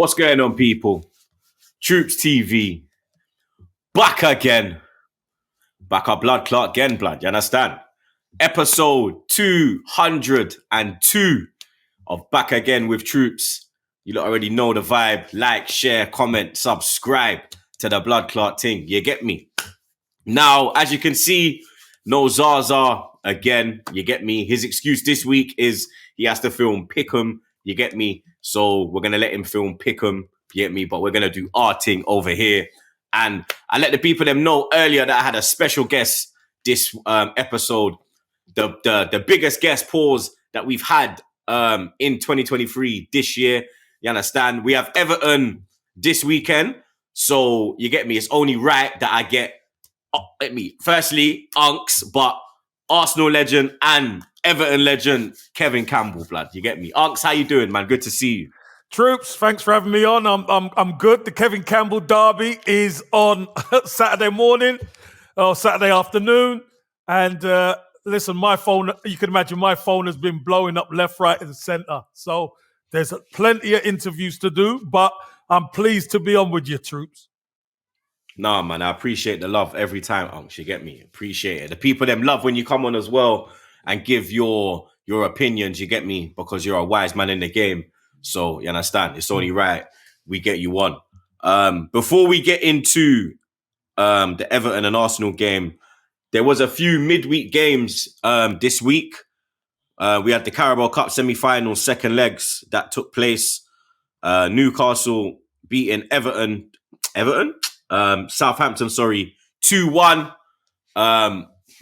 What's going on, people? TroopzTV, back again. Back our blood clot again, blood. You understand? Episode 202 of Back Again with Troopz. You lot already know the vibe. Like, share, comment, subscribe to the blood clot thing. You get me? Now, as you can see, no Zaza again. You get me? His excuse this week is he has to film Pick'em. You get me? So we're going to let him film Pick'em. You get me? But we're going to do our thing over here. And I let the people them know earlier that I had a special guest this episode. The biggest guest pause that we've had in 2023 this year. You understand? We have Everton this weekend. So you get me? It's only right that I get, firstly, Uncz, but Arsenal legend and Everton legend Kevin Campbell, blood. You get me? Uncz, how you doing, man? Good to see you. Troopz, thanks for having me on. I'm good. The Kevin Campbell derby is on Saturday morning or Saturday afternoon. And listen, my phone, you can imagine my phone has been blowing up left, right, and center. So there's plenty of interviews to do, but I'm pleased to be on with you, Troopz. Nah, man, I appreciate the love every time, Uncz. You get me? Appreciate it. The people them love when you come on as well and give your opinions. You get me? Because you're a wise man in the game. So you understand? It's only right we get you on. Before we get into the Everton and Arsenal game, there was a few midweek games this week. We had the Carabao Cup semi-finals, second legs that took place. Newcastle beating Southampton, 2-1.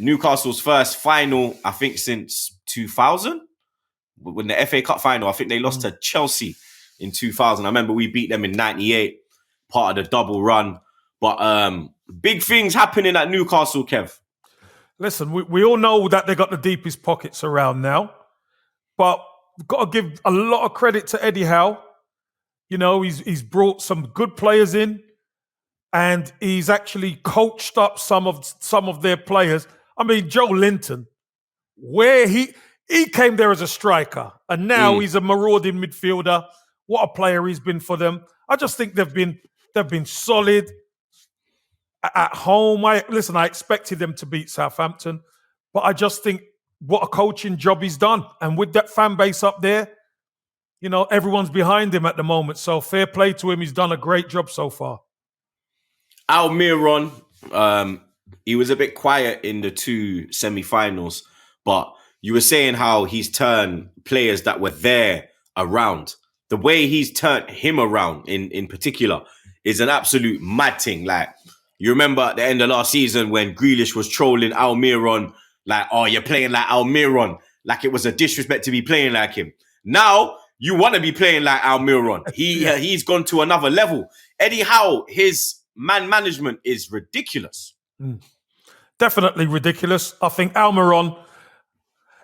Newcastle's first final, I think, since 2000. When the FA Cup final, I think they lost to Chelsea in 2000. I remember we beat them in 98, part of the double run. But big things happening at Newcastle, Kev. Listen, we all know that they got the deepest pockets around now. But we've got to give a lot of credit to Eddie Howe. You know, he's brought some good players in. And he's actually coached up some of their players. I mean, Joe Linton, where he came there as a striker, and now he's a marauding midfielder. What a player he's been for them. I just think they've been solid at home. I expected them to beat Southampton, but I just think what a coaching job he's done. And with that fan base up there, you know, everyone's behind him at the moment. So fair play to him. He's done a great job so far. Almiron, he was a bit quiet in the two semi-finals, but you were saying how he's turned players that were there around. The way he's turned him around in particular is an absolute mad thing. Like, you remember at the end of last season when Grealish was trolling Almiron, like, oh, you're playing like Almiron, like it was a disrespect to be playing like him. Now, you want to be playing like Almiron. He's gone to another level. Eddie Howe, his man management is ridiculous. Definitely ridiculous. I think Almiron,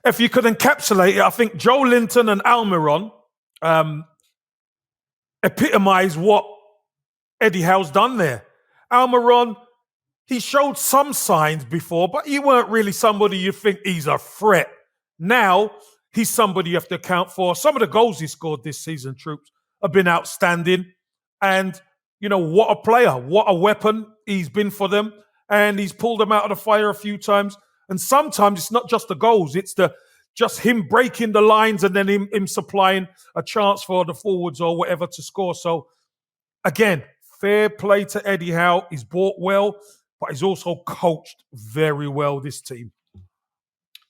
if you could encapsulate it, I think Joe Linton and Almiron epitomise what Eddie Howe's done there. Almiron, he showed some signs before, but he weren't really somebody you think he's a threat. Now, he's somebody you have to account for. Some of the goals he scored this season, Troopz, have been outstanding. And you know, what a player, what a weapon he's been for them. And he's pulled them out of the fire a few times. And sometimes it's not just the goals, it's just him breaking the lines and then him supplying a chance for the forwards or whatever to score. So, again, fair play to Eddie Howe. He's bought well, but he's also coached very well, this team.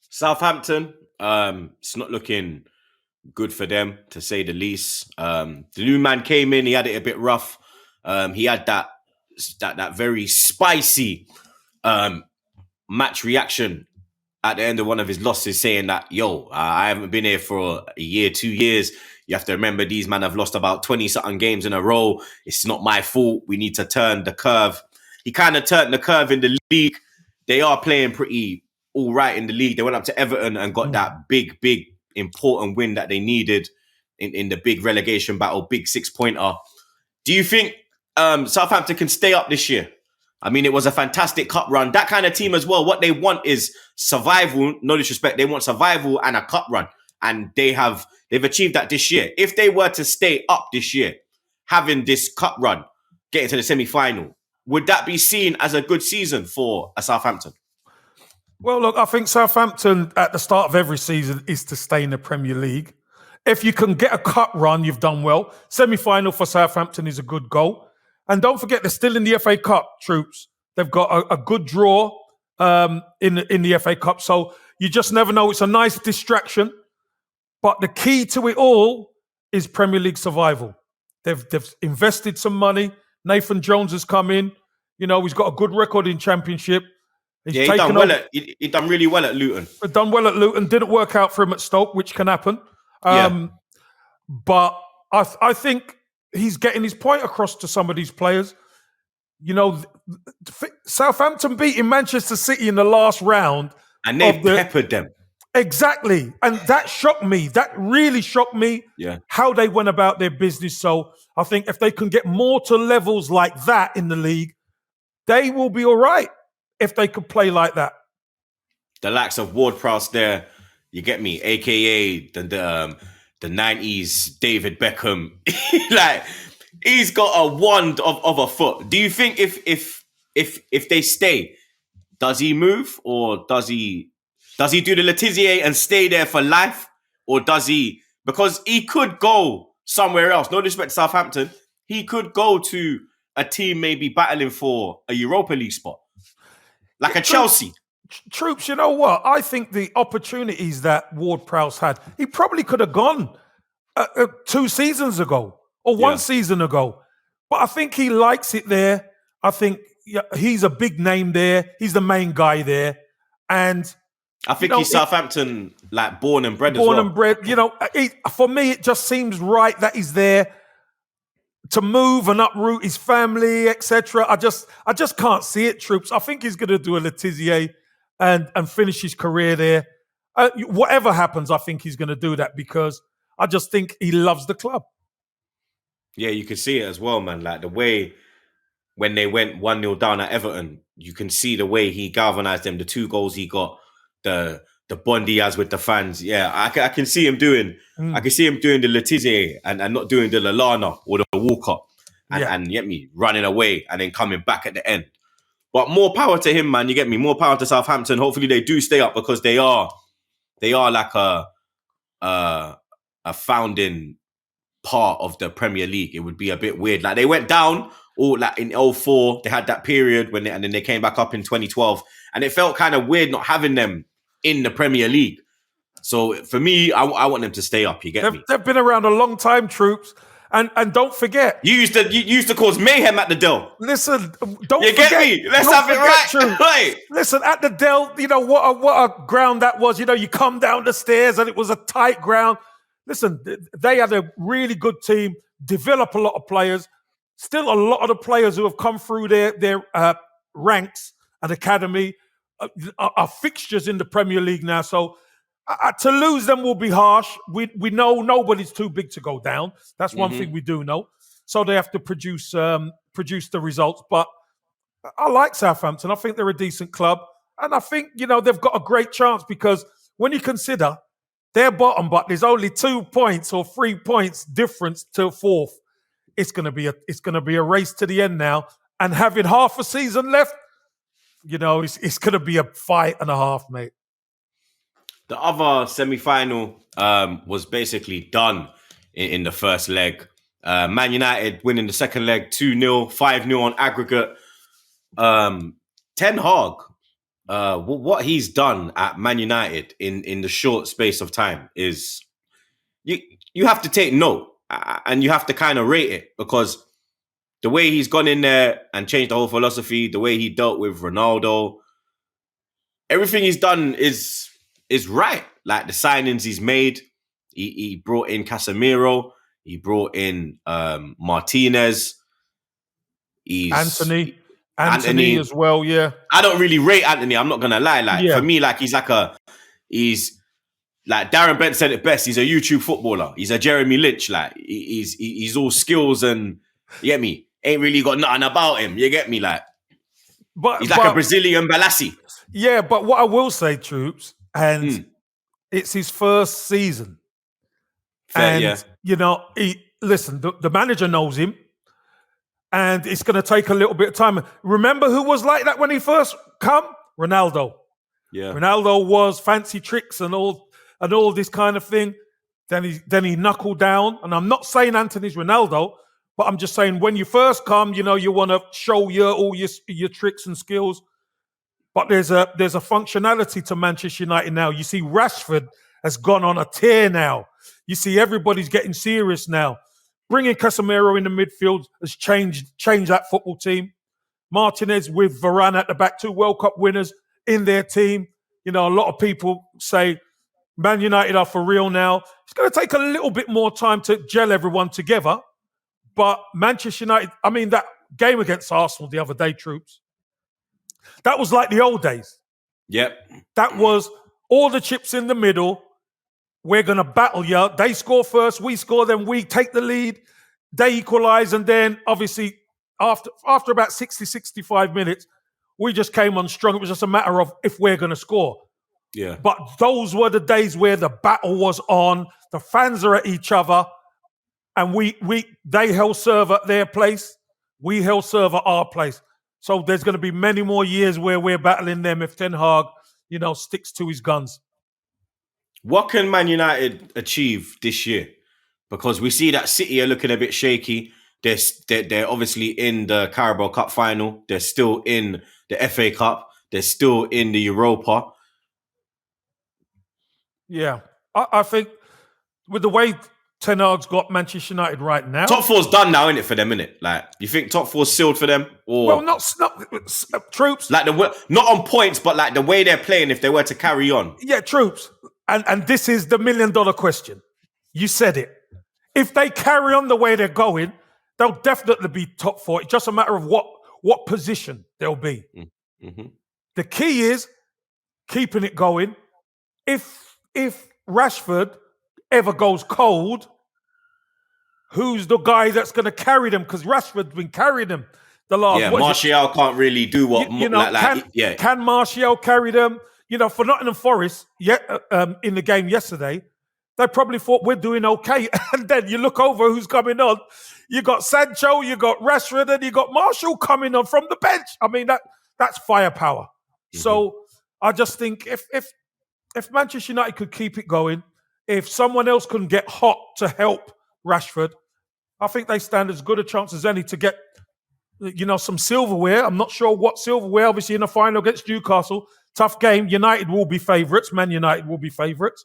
Southampton, it's not looking good for them, to say the least. The new man came in, he had it a bit rough. He had that very spicy match reaction at the end of one of his losses, saying that, I haven't been here for a year, 2 years. You have to remember these men have lost about 20-something games in a row. It's not my fault. We need to turn the curve. He kind of turned the curve in the league. They are playing pretty all right in the league. They went up to Everton and got that big, important win that they needed in the big relegation battle, big 6-pointer. Do you think Southampton can stay up this year? I mean, it was a fantastic cup run. That kind of team as well, what they want is survival. No disrespect, they want survival and a cup run. And they've achieved that this year. If they were to stay up this year, having this cup run, getting to the semi-final, would that be seen as a good season for a Southampton? Well, look, I think Southampton at the start of every season is to stay in the Premier League. If you can get a cup run, you've done well. Semi-final for Southampton is a good goal. And don't forget, they're still in the FA Cup, Troopz. They've got a good draw in the FA Cup. So you just never know. It's a nice distraction. But the key to it all is Premier League survival. They've invested some money. Nathan Jones has come in. You know, he's got a good record in Championship. He done really well at Luton. Done well at Luton. Didn't work out for him at Stoke, which can happen. But I think he's getting his point across to some of these players. You know, Southampton beating Manchester City in the last round. And they peppered them. Exactly. And that shocked me. That really shocked me, how they went about their business. So I think if they can get more to levels like that in the league, they will be all right if they could play like that. The likes of Ward-Prowse there, you get me, a.k.a. the 90s David Beckham. Like, he's got a wand of a foot. Do you think if they stay, does he move, or does he do the Letizia and stay there for life, or does he? Because he could go somewhere else. No disrespect to Southampton, he could go to a team maybe battling for a Europa League spot, like a Chelsea. Troopz, you know what? I think the opportunities that Ward-Prowse had, he probably could have gone 2 seasons ago or 1 season ago. But I think he likes it there. I think he's a big name there. He's the main guy there. And I think he's Southampton, like born and bred as well. Born and bred. You know, for me, it just seems right that he's there to move and uproot his family, etc. I just can't see it, Troopz. I think he's going to do a Letizia and finish his career there. Whatever happens, I think he's going to do that because I just think he loves the club. Yeah, you can see it as well, man. Like the way when they went 1-0 down at Everton, you can see the way he galvanized them, the 2 goals he got, the bond he has with the fans. Yeah, I can see him doing I can see him doing the Letizia and not doing the Lallana or the Walcott and get me running away and then coming back at the end. But more power to him, man. You get me? More power to Southampton. Hopefully they do stay up because they are like a founding part of the Premier League. It would be a bit weird. Like they went down all like in 2004. They had that period and then they came back up in 2012. And it felt kind of weird not having them in the Premier League. So for me, I want them to stay up. You get me? They've been around a long time, Troopz. And don't forget, you used to cause mayhem at the Dell. Listen, don't you forget. Get me? Let's have it right. Right. Listen, at the Dell, you know what a ground that was. You know, you come down the stairs and it was a tight ground. Listen, they had a really good team, develop a lot of players. Still, a lot of the players who have come through their ranks and academy are fixtures in the Premier League now. So to lose them will be harsh. We know nobody's too big to go down. That's one thing we do know. So they have to produce the results. But I like Southampton. I think they're a decent club. And I think, you know, they've got a great chance because when you consider they're bottom, but there's only 2 points or 3 points difference to 4th. It's gonna be a race to the end now. And having half a season left, you know, it's gonna be a fight and a half, mate. The other semi-final was basically done in the first leg. Man United winning the second leg 2-0, 5-0 on aggregate. Ten Hag, what he's done at Man United in the short space of time is you have to take note and you have to kind of rate it because the way he's gone in there and changed the whole philosophy, the way he dealt with Ronaldo, everything he's done is right. Like the signings he's made, he brought in Casemiro, he brought in Martinez, Anthony as well. Yeah, I don't really rate Anthony. I'm not gonna lie. Like for me, like he's like Darren Bent said it best. He's a YouTube footballer. He's a Jeremy Lynch. Like he's all skills and you get me. Ain't really got nothing about him. You get me? Like he's like a Brazilian Balassi. Yeah, but what I will say, Troopz, and it's his first season. Fair, and, you know, listen, the manager knows him, and it's going to take a little bit of time. Remember who was like that when he first come? Ronaldo. Yeah. Ronaldo was fancy tricks and all this kind of thing. Then he knuckled down. And I'm not saying Anthony's Ronaldo, but I'm just saying when you first come, you want to show all your tricks and skills. But there's a functionality to Manchester United now. You see, Rashford has gone on a tear now. You see, everybody's getting serious now. Bringing Casemiro in the midfield has changed that football team. Martinez with Varane at the back, 2 World Cup winners in their team. A lot of people say Man United are for real now. It's going to take a little bit more time to gel everyone together. But Manchester United, that game against Arsenal the other day, Troopz, that was like the old days. Yep. That was all the chips in the middle. We're going to battle you. They score first, we score, then we take the lead. They equalise, and then obviously after about 60, 65 minutes, we just came on strong. It was just a matter of if we're going to score. Yeah. But those were the days where the battle was on. The fans are at each other, and they held serve at their place. We held serve at our place. So there's going to be many more years where we're battling them if Ten Hag, sticks to his guns. What can Man United achieve this year? Because we see that City are looking a bit shaky. They're obviously in the Carabao Cup final. They're still in the FA Cup. They're still in the Europa. Yeah. I think with the way Ten Hag's got Manchester United right now. Top 4's done now, isn't it, for them, innit? Like, you think top 4's sealed for them? Or well, not Troopz. Like not on points, but like the way they're playing if they were to carry on. Yeah, Troopz. And this is the $1 million question. You said it. If they carry on the way they're going, they'll definitely be top 4. It's just a matter of what position they'll be. Mm-hmm. The key is keeping it going. If Rashford ever goes cold, who's the guy that's going to carry them? Because Rashford's been carrying them the last. Yeah, Martial can't really do what. Can Martial carry them? For Nottingham Forest, in the game yesterday, they probably thought we're doing okay, and then you look over who's coming on. You got Sancho, you got Rashford, and you got Martial coming on from the bench. That's firepower. Mm-hmm. So I just think if Manchester United could keep it going, if someone else can get hot to help Rashford, I think they stand as good a chance as any to get, some silverware. I'm not sure what silverware. Obviously, in the final against Newcastle, tough game. United will be favourites. Man United will be favourites.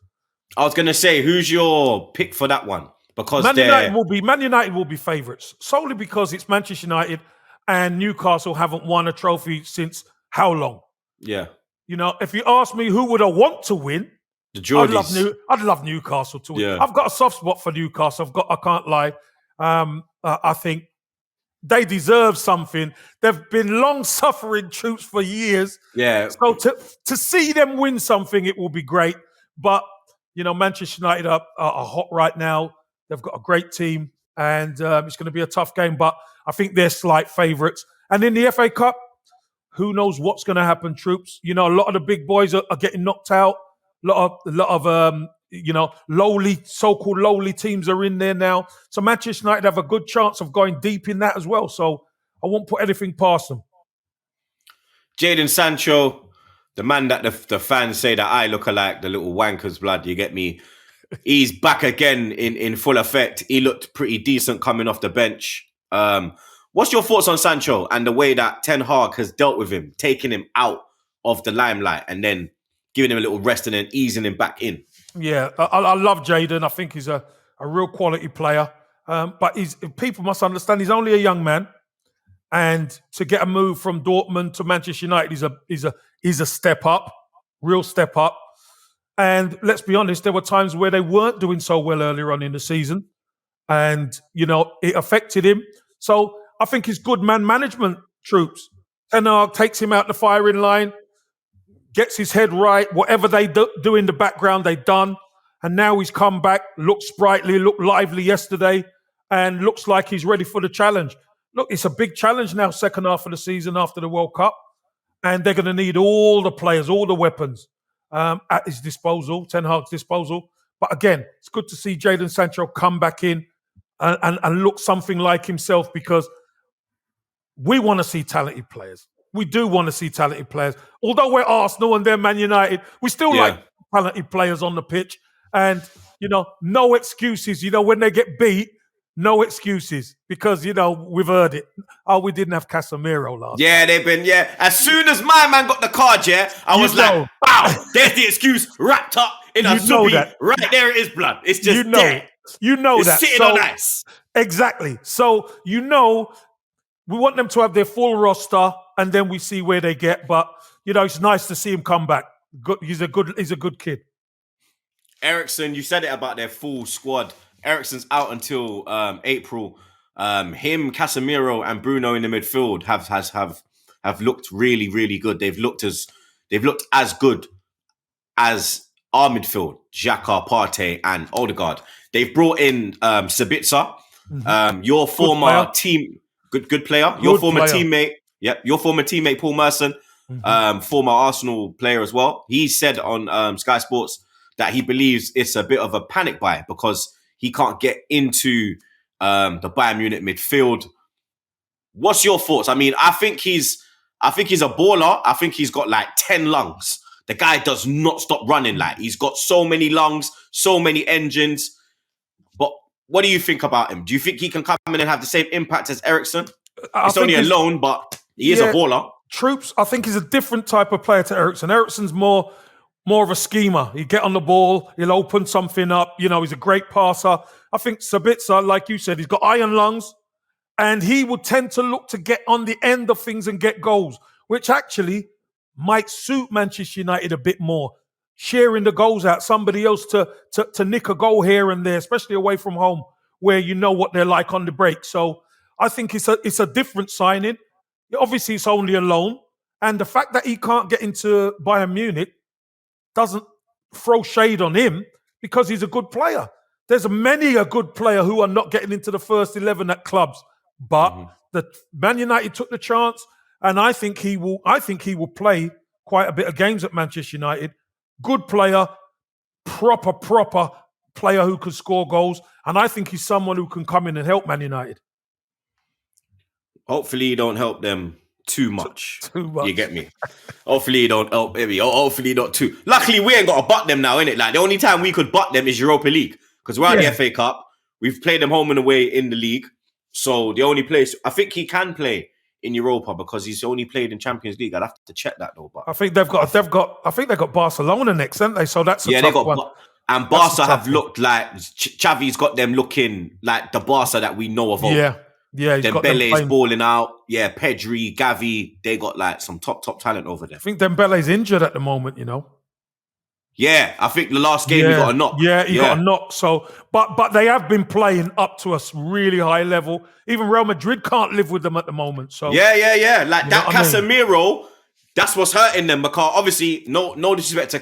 I was going to say, who's your pick for that one? Because Man United will be favourites solely because it's Manchester United and Newcastle haven't won a trophy since how long? Yeah. If you ask me who would I want to win, the Geordies. I'd love Newcastle to win. Yeah. I've got a soft spot for Newcastle. I can't lie. I think they deserve something. They've been long-suffering troops for years. Yeah. So to see them win something, it will be great. But, Manchester United are hot right now. They've got a great team, and it's going to be a tough game. But I think they're slight favourites. And in the FA Cup, who knows what's going to happen, Troopz? A lot of the big boys are getting knocked out. A lot of so-called lowly teams are in there now. So Manchester United have a good chance of going deep in that as well. So I won't put anything past them. Jadon Sancho, the man that the fans say that I look alike, the little wanker's blood, you get me? He's back again in full effect. He looked pretty decent coming off the bench. What's your thoughts on Sancho and the way that Ten Hag has dealt with him, taking him out of the limelight and then giving him a little rest and then easing him back in? Yeah, I love Jadon. I think he's a real quality player. But people must understand he's only a young man. And to get a move from Dortmund to Manchester United is a step up, real step up. And let's be honest, there were times where they weren't doing so well earlier on in the season. And, it affected him. So I think it's good man management, Troopz. Ten Hag takes him out the firing line, gets his head right. Whatever they do in the background, they've done. And now he's come back, looked sprightly, looked lively yesterday, and looks like he's ready for the challenge. Look, it's a big challenge now, second half of the season after the World Cup. And they're going to need all the players, all the weapons at his disposal, Ten Hag's disposal. But again, it's good to see Jadon Sancho come back in. and look something like himself, because we want to see talented players. We do want to see talented players. Although we're Arsenal and they're Man United, we still like talented players on the pitch. And, no excuses. When they get beat, no excuses. Because, we've heard it. Oh, we didn't have Casemiro last Yeah, they've been, As soon as my man got the card, I was like, wow, there's the excuse wrapped up in a zubi. Right there it is, blood. It's just there. It's sitting on ice. Exactly. So, we want them to have their full roster, and then we see where they get. But it's nice to see him come back. He's a good kid. Eriksen, you said it about their full squad. Eriksen's out until April. Him, Casemiro, and Bruno in the midfield have looked really, really good. They've looked as good as our midfield, Xhaka, Partey, and Odegaard. They've brought in Sabitzer, your former team. Good player. Your former teammate. Yep. Your former teammate, Paul Merson, former Arsenal player as well. He said on Sky Sports that he believes it's a bit of a panic buy because he can't get into the Bayern Munich midfield. What's your thoughts? I mean, I think he's a baller. I think he's got like 10 lungs. The guy does not stop running. Like, he's got so many lungs, so many engines. But what do you think about him? Do you think he can come in and have the same impact as Eriksen? It's only a loan, but he is a baller. Troopz, I think, he's a different type of player to Eriksen. Eriksen's more of a schemer. He'll get on the ball, he'll open something up. He's a great passer. I think Sabitzer, like you said, he's got iron lungs, and he would tend to look to get on the end of things and get goals, which actually might suit Manchester United a bit more. Sharing the goals out, somebody else to nick a goal here and there, especially away from home, where you know what they're like on the break. So I think it's a different signing. Obviously, it's only a loan, and the fact that he can't get into Bayern Munich doesn't throw shade on him, because he's a good player. There's many a good player who are not getting into the first 11 at clubs, but the Man United took the chance, and I think he will play quite a bit of games at Manchester United. Good player, proper player who can score goals, and I think he's someone who can come in and help Man United. Hopefully, you don't help them too much. Too much. You get me? Hopefully, you don't help. Hopefully, not too. Luckily, we ain't got to butt them now, innit? Like, the only time we could butt them is Europa League, because we're on the FA Cup. We've played them home and away in the league. So the only place I think he can play in Europa, because he's only played in Champions League. I'd have to check that though. But I think they've got Barcelona next, haven't they? So that's a tough one. And Barca have looked like Xavi's got them looking like the Barca that we know of old. Yeah. Dembele's balling out. Yeah, Pedri, Gavi, they got like some top talent over there. I think Dembele's injured at the moment, Yeah, I think the last game he got a knock. Yeah, he got a knock. So, but they have been playing up to a really high level. Even Real Madrid can't live with them at the moment. So yeah. Like that Casemiro, that's what's hurting them, because obviously no disrespect to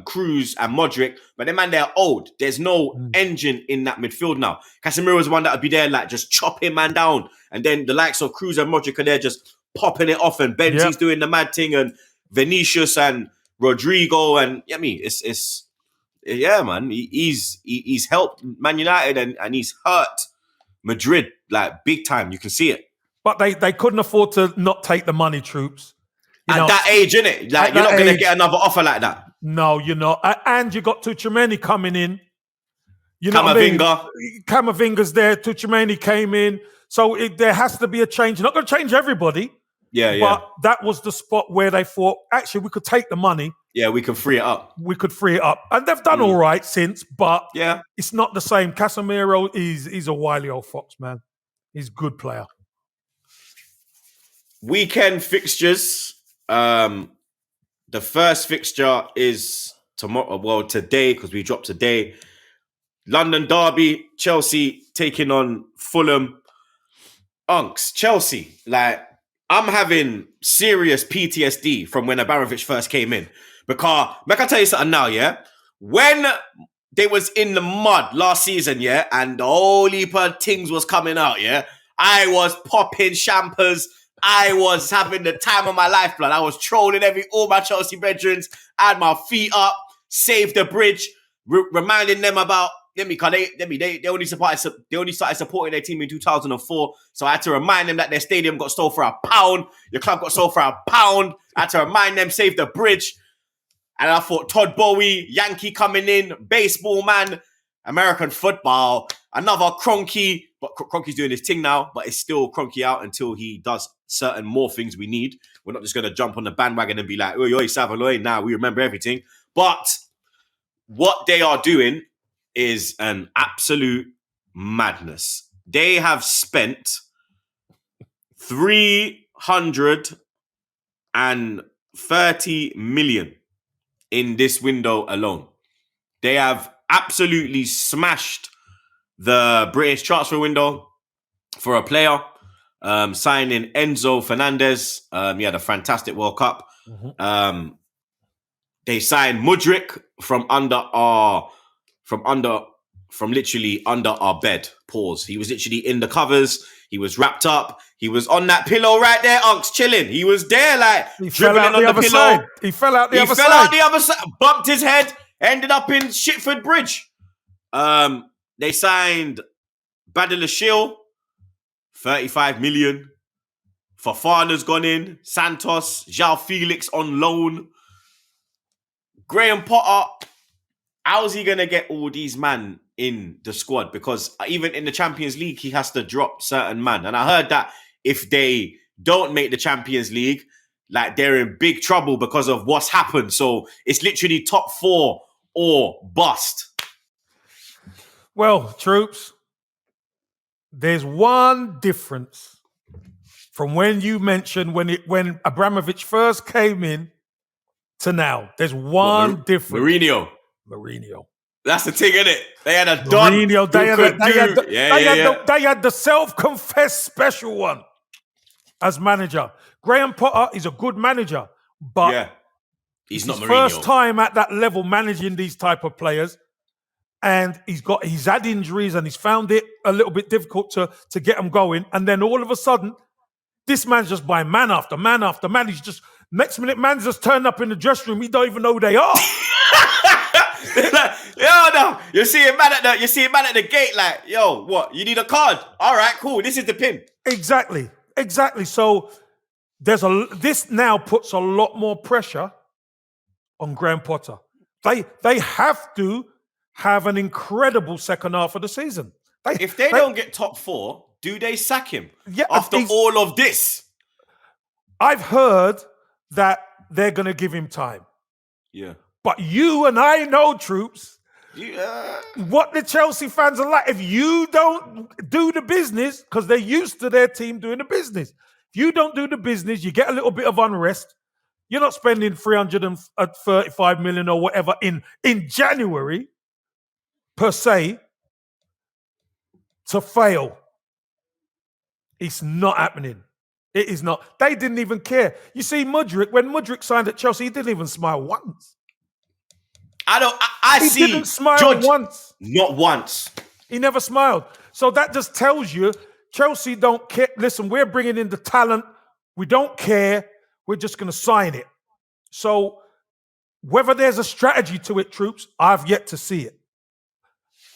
Kroos and Modric, but them man, they're old. There's no engine in that midfield now. Casemiro is one that would be there like just chopping man down, and then the likes of Kroos and Modric are there just popping it off, and Benzi's doing the mad thing, and Vinicius and Rodrigo, and it's man. He's helped Man United and he's hurt Madrid like big time. You can see it. But they couldn't afford to not take the money, Troopz. At that age, innit? Like, you're not going to get another offer like that. No, you're not. And you got Tuchemeni coming in. Camavinga. Camavinga's there. Tuchemeni came in. So there has to be a change. Not going to change everybody. Yeah. But that was the spot where they thought, actually, we could take the money. Yeah, we can free it up. And they've done all right since, but yeah, it's not the same. Casemiro is a wily old fox, man. He's a good player. Weekend fixtures. The first fixture is tomorrow. Well, today, because we dropped today. London derby, Chelsea taking on Fulham. Uncz, Chelsea. Like, I'm having serious PTSD from when Abramovich first came in. Because, I can tell you something now, yeah? When they was in the mud last season, yeah, and the whole heap of things was coming out, yeah, I was popping champers. I was having the time of my life, blood. I was trolling all my Chelsea veterans. I had my feet up, saved the bridge, reminding them about they only started supporting their team in 2004. So I had to remind them that their stadium got sold for £1. Your club got sold for £1. I had to remind them, save the bridge. And I thought Todd Bowie, Yankee coming in, baseball man, American football, another Kroenke. But Kroenke's doing his thing now, but it's still Kroenke out until he does certain more things we need. We're not just going to jump on the bandwagon and be like, oi, Savaloy, now we remember everything. But what they are doing is an absolute madness. They have spent 330 million in this window alone. They have absolutely smashed the British transfer window for a player, signing Enzo Fernandez. He had a fantastic World Cup. Mm-hmm. They signed Mudryk from literally under our bed. Pause. He was literally in the covers. He was wrapped up. He was on that pillow right there, Uncz, chilling. He was there, like, dribbling on the pillow. Side. He fell out the other side. He fell out the other side, bumped his head, ended up in Shitford Bridge. They signed Badilashil, 35 million. Fafana's gone in. Santos, João Felix on loan. Graham Potter, how's he going to get all these man in the squad? Because even in the Champions League, he has to drop certain man. And I heard that if they don't make the Champions League, like, they're in big trouble because of what's happened. So it's literally top 4 or bust. Well, Troopz, there's one difference from when you mentioned when Abramovich first came in to now. There's one difference. Mourinho. That's the thing, innit? They had a Don. Mourinho, they had the self-confessed special one as manager. Graham Potter is a good manager, but he's not Mourinho. First time at that level managing these type of players, and he's had injuries and he's found it a little bit difficult to get them going. And then all of a sudden, this man's just buying man after man after man. He's just next minute, man's just turned up in the dressing room. He don't even know who they are. No. You see a man at the gate, like, yo, what? You need a card? All right, cool. This is the pin. Exactly. So this now puts a lot more pressure on Graham Potter. They have to have an incredible second half of the season. If they don't get top 4, do they sack him? Yeah, after all of this? I've heard that they're going to give him time. Yeah. But you and I know, Troopz, what the Chelsea fans are like. If you don't do the business, because they're used to their team doing the business. If you don't do the business, you get a little bit of unrest. You're not spending 335 million or whatever in January, per se, to fail. It's not happening. It is not. They didn't even care. You see, Mudryk, when Mudryk signed at Chelsea, he didn't even smile once. He didn't smile once. Not once. He never smiled. So that just tells you Chelsea don't care. Listen, we're bringing in the talent. We don't care. We're just going to sign it. So whether there's a strategy to it, Troopz, I've yet to see it.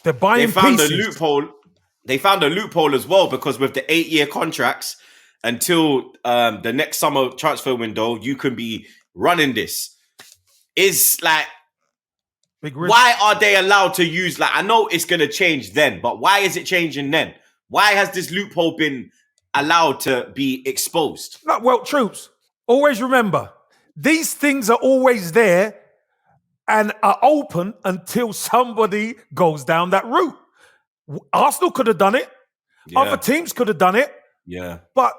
They're buying pieces. They found a loophole as well, because with the 8-year contracts until the next summer transfer window, you can be running this. Is like, why are they allowed to use, like, I know it's going to change then, but why is it changing then? Why has this loophole been allowed to be exposed? No, well, Troopz, always remember, these things are always there and are open until somebody goes down that route. Arsenal could have done it. Yeah. Other teams could have done it. Yeah. But,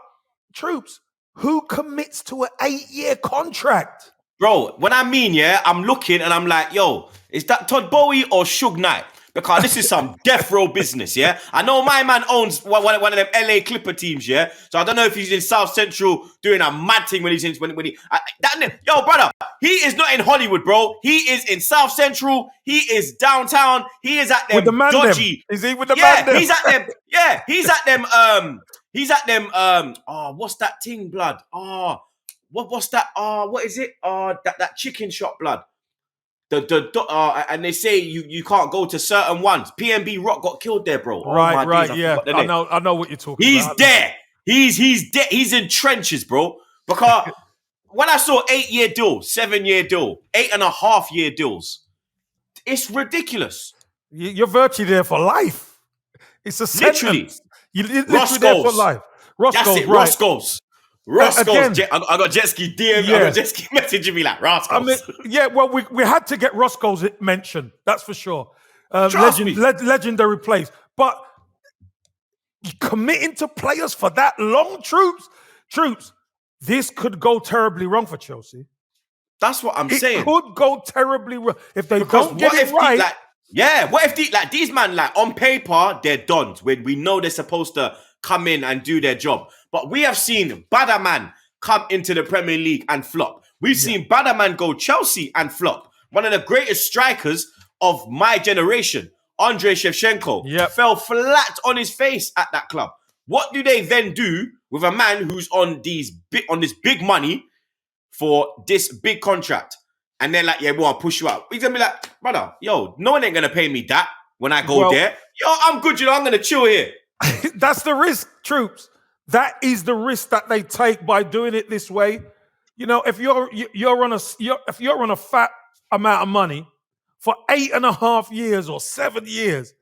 Troopz, who commits to an 8-year contract? Bro, when I mean, I'm looking and I'm like, yo, is that Todd Bowie or Suge Knight? Because this is some death row business, yeah? I know my man owns one of them LA Clipper teams, yeah? So I don't know if he's in South Central doing a mad thing when yo, brother, he is not in Hollywood, bro. He is in South Central. He is downtown. He is at them with the man dodgy. Is he with the man them? He's at them. Yeah, he's at them. What's that thing, blood? What's that? What is it? That chicken shop, blood. And they say you can't go to certain ones. PNB Rock got killed there, bro. Oh my Right, days, I yeah. forgot the name. I know what you're talking He's about. there. He's there. He's in trenches, bro. Because when I saw 8-year deal, 7-year deal, 8.5-year deals, it's ridiculous. You're virtually there for life. It's a Literally. sentence. You're literally there for life. That's Roscoe's, it. right. Roscoe's. Again, I got jet ski DM. Yeah. I got jet ski messaging me like Roscoe's. I mean, yeah, well, we had to get Roscoe's mentioned. That's for sure. Trust me. Legendary plays. But committing to players for that long, Troopz, this could go terribly wrong for Chelsea. That's what I'm saying. It could go terribly wrong if they Because don't get it right. What if these man, like, on paper, they're done when we know they're supposed to come in and do their job. But we have seen Badaman come into the Premier League and flop. We've seen Badaman go Chelsea and flop. One of the greatest strikers of my generation, Andrei Shevchenko, fell flat on his face at that club. What do they then do with a man who's on this big money for this big contract? And they're like, yeah, we want to push you out. He's going to be like, brother, yo, no one ain't going to pay me that when I go there. Yo, I'm good, I'm going to chill here. That's the risk, Troopz. That is the risk that they take by doing it this way. You know, if you're on a fat amount of money for 8.5 years or 7 years,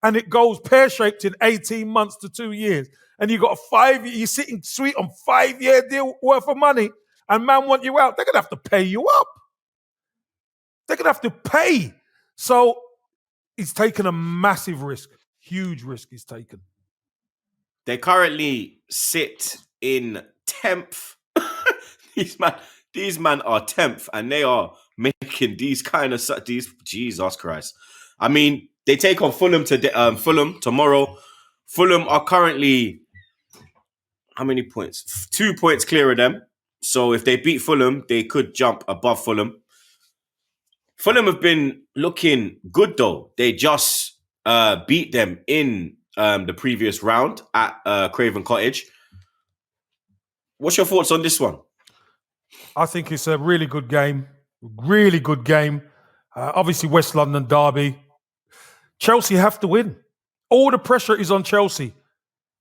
and it goes pear-shaped in 18 months to 2 years, and you got you're sitting sweet on 5-year deal worth of money, and man want you out, they're gonna have to pay you up. They're gonna have to pay. So he's taken a massive risk, huge risk he's taken. They currently sit in 10th. These man are 10th, and they are making these kind of Jesus Christ. I mean, they take on Fulham tomorrow. Fulham are currently how many points? 2 points clear of them. So if they beat Fulham, they could jump above Fulham. Fulham have been looking good though. They just beat them in the previous round at Craven Cottage. What's your thoughts on this one? I think it's a really good game. Really good game. Obviously, West London derby. Chelsea have to win. All the pressure is on Chelsea.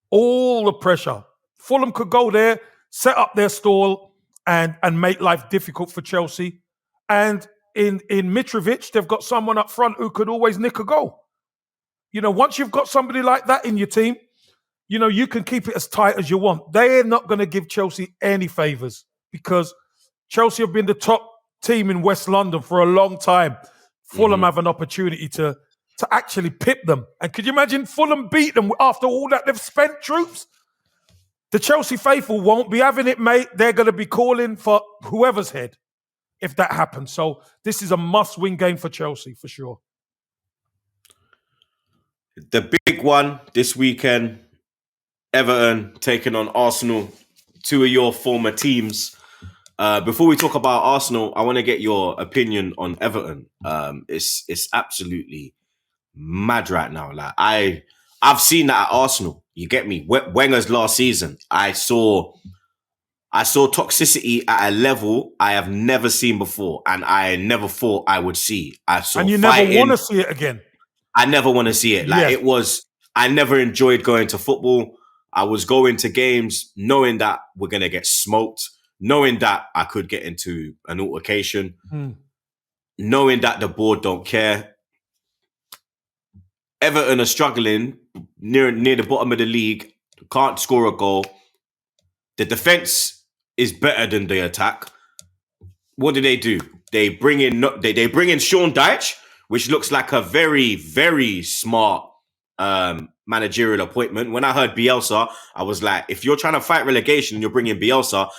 All the pressure. Fulham could go there, set up their stall, and make life difficult for Chelsea. And in Mitrovic, they've got someone up front who could always nick a goal. You know, once you've got somebody like that in your team, you know, you can keep it as tight as you want. They're not going to give Chelsea any favours because Chelsea have been the top team in West London for a long time. Fulham have an opportunity to actually pip them. And could you imagine Fulham beat them after all that they've spent, Troopz? The Chelsea faithful won't be having it, mate. They're going to be calling for whoever's head if that happens. So this is a must-win game for Chelsea, for sure. The big one this weekend, Everton taking on Arsenal, two of your former teams. Before we talk about Arsenal, I want to get your opinion on Everton. It's absolutely mad right now. Like I've seen that at Arsenal. You get me? Wenger's last season, I saw toxicity at a level I have never seen before, and I never thought I would see. And you never want to see it again. I never want to see it. Like I never enjoyed going to football. I was going to games knowing that we're gonna get smoked, knowing that I could get into an altercation, knowing that the board don't care. Everton are struggling near the bottom of the league, can't score a goal. The defense is better than the attack. What do? They bring in Sean Dyche, which looks like a very, very smart managerial appointment. When I heard Bielsa, I was like, if you're trying to fight relegation and you're bringing Bielsa,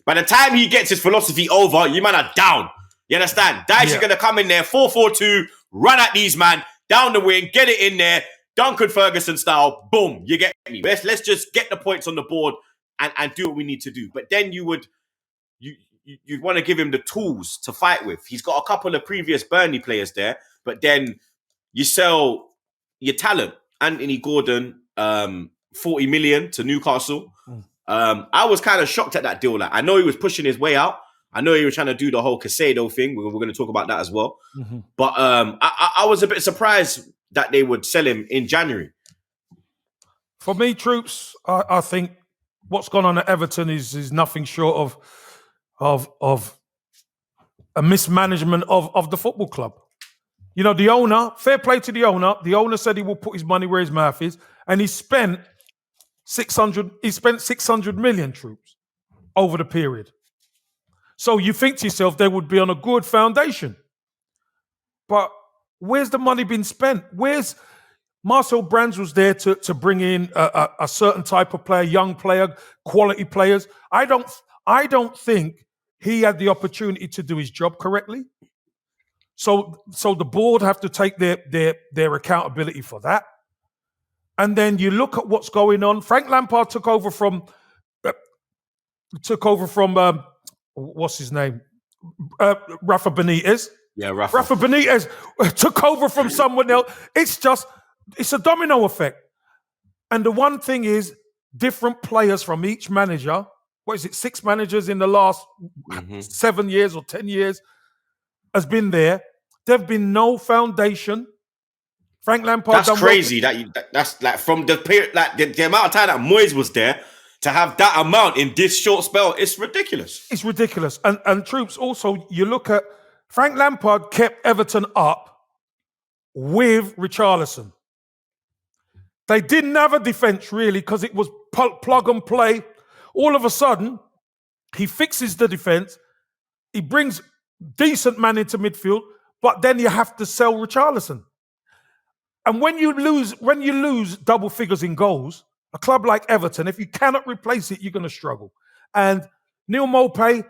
by the time he gets his philosophy over, you man are down. You understand? Dyche is going to come in there, 4-4-2, run at these man, down the wing, get it in there, Duncan Ferguson style, boom, you get me. Let's just get the points on the board and do what we need to do. But then you want to give him the tools to fight with. He's got a couple of previous Burnley players there, but then you sell your talent. Anthony Gordon, 40 million to Newcastle. I was kind of shocked at that deal. Like, I know he was pushing his way out. I know he was trying to do the whole Casado thing. We're going to talk about that as well. Mhm. But I was a bit surprised that they would sell him in January. For me, Troopz, I think what's gone on at Everton is nothing short of a mismanagement of the football club. You know, the owner, fair play to the owner. The owner said he will put his money where his mouth is, and he spent 600 million, Troopz, over the period. So you think to yourself they would be on a good foundation. But where's the money been spent? Where's Marcel Brands was there to bring in a certain type of player, young player, quality players. I don't think he had the opportunity to do his job correctly. So the board have to take their accountability for that. And then you look at what's going on. Frank Lampard took over from what's his name? Rafa Benitez. Yeah, Rafa. Rafa Benitez took over from someone else. It's a domino effect. And the one thing is, different players from each manager, 6 managers in the last 7 years or 10 years has been there. There've been no foundation. Frank Lampard. That's crazy. That's like from the period, like the amount of time that Moyes was there to have that amount in this short spell. It's ridiculous. It's ridiculous. And Troopz, also, you look at Frank Lampard kept Everton up with Richarlison. They didn't have a defence really because it was plug and play. All of a sudden, he fixes the defence. He brings decent man into midfield, but then you have to sell Richarlison. And when you lose double figures in goals, a club like Everton, if you cannot replace it, you're going to struggle. And Neil Maupay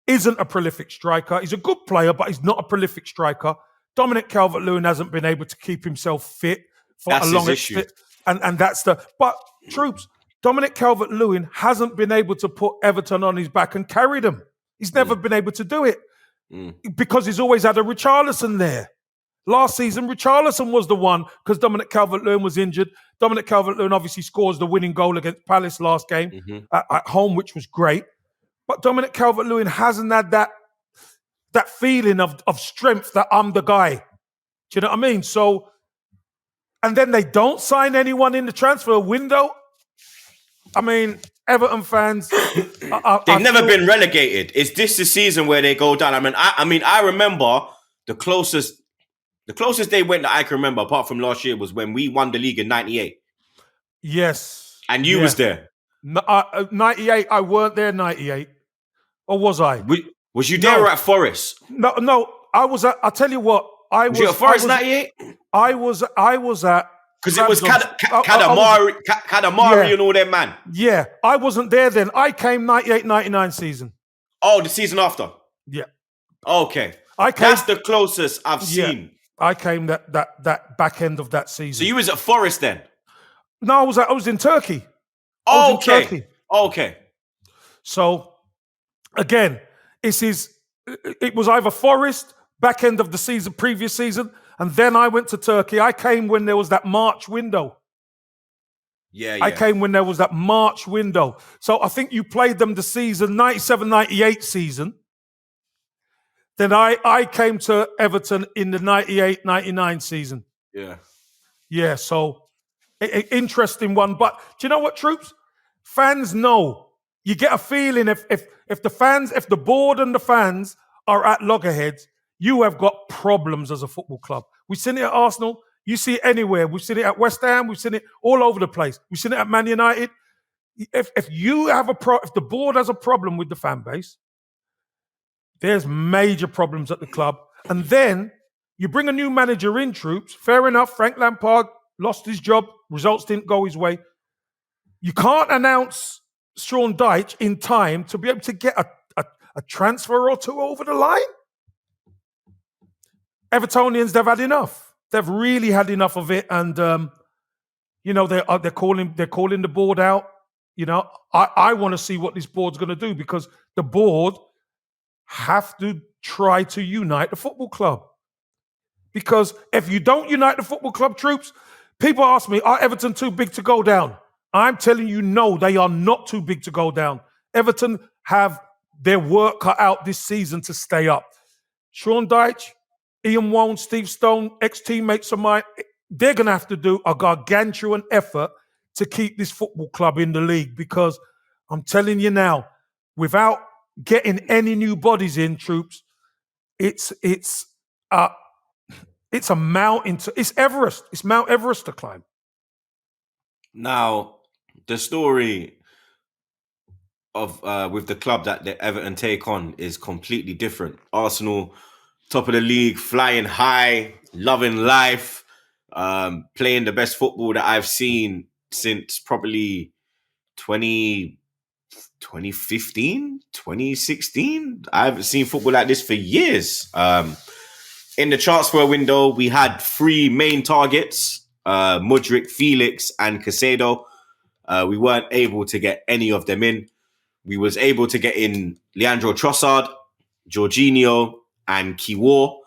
isn't a prolific striker. He's a good player, but he's not a prolific striker. Dominic Calvert-Lewin hasn't been able to keep himself fit for that's a long issue. And that's but Troopz, Dominic Calvert-Lewin hasn't been able to put Everton on his back and carry them. He's never been able to do it because he's always had a Richarlison there. Last season, Richarlison was the one because Dominic Calvert-Lewin was injured. Dominic Calvert-Lewin obviously scores the winning goal against Palace last game at home, which was great. But Dominic Calvert-Lewin hasn't had that feeling of strength that I'm the guy. Do you know what I mean? So, and then they don't sign anyone in the transfer window. I mean, Everton fans, they've never been relegated. Is this the season where they go down? I mean, I remember the closest they went that I can remember, apart from last year, was when we won the league in '98. Yes, and you was there. 98. I weren't there. 98, or was I? Was you there or at Forest? No. I was at. I tell you what. Was you at Forest 98? I was at. Because it was Kadamari and all them, man. Yeah, I wasn't there then. I came 98, 99 season. Oh, the season after? Yeah. Okay. That's the closest I've seen. I came that back end of that season. So you was at Forest then? No, I was in Turkey. Okay. So, again, it was either Forest, back end of the season, previous season, and then I went to Turkey. I came when there was that March window. Yeah. I came when there was that March window. So I think you played them the season, 97, 98 season. Then I came to Everton in the 98, 99 season. Yeah. Yeah, so interesting one. But do you know what, Troopz? Fans know. You get a feeling if the board and the fans are at loggerheads, you have got problems as a football club. We've seen it at Arsenal. You see it anywhere. We've seen it at West Ham. We've seen it all over the place. We've seen it at Man United. If the board has a problem with the fan base, there's major problems at the club. And then you bring a new manager in, Troopz. Fair enough. Frank Lampard lost his job. Results didn't go his way. You can't announce Sean Dyche in time to be able to get a transfer or two over the line. Evertonians, they've had enough. They've really had enough of it, and they're calling the board out. You know, I want to see what this board's going to do because the board have to try to unite the football club. Because if you don't unite the football club, Troopz, people ask me, are Everton too big to go down? I'm telling you, no, they are not too big to go down. Everton have their work cut out this season to stay up. Sean Dyche, Ian Wone, Steve Stone, ex-teammates of mine, they're going to have to do a gargantuan effort to keep this football club in the league, because I'm telling you now, without getting any new bodies in, Troopz, it's a mountain. It's Everest. It's Mount Everest to climb. Now, the story of with the club that the Everton take on is completely different. Arsenal, top of the league, flying high, loving life, playing the best football that I've seen since probably 2015, 2016. I haven't seen football like this for years. In the transfer window, we had 3 main targets, Mudryk, Felix, and Caicedo. We weren't able to get any of them in. We was able to get in Leandro Trossard, Jorginho, and Kiwor.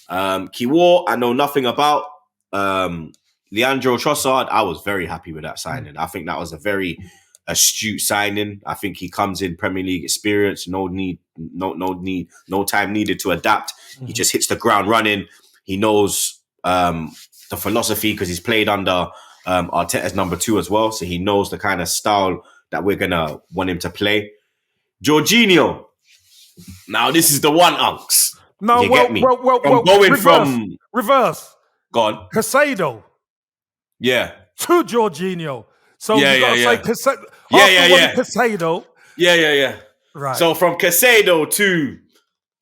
Kiwor, I know nothing about. Leandro Trossard, I was very happy with that signing. I think that was a very astute signing. I think he comes in Premier League experience, no time needed to adapt. He just hits the ground running. He knows the philosophy because he's played under Arteta's number 2 as well, so he knows the kind of style that we're gonna want him to play. Jorginho. Now this is the one, Uncz. No, you get me? Reverse. Gone. Caicedo. Yeah. To Jorginho. So you got to say Caicedo. Caicedo. Yeah. Right. So from Caicedo to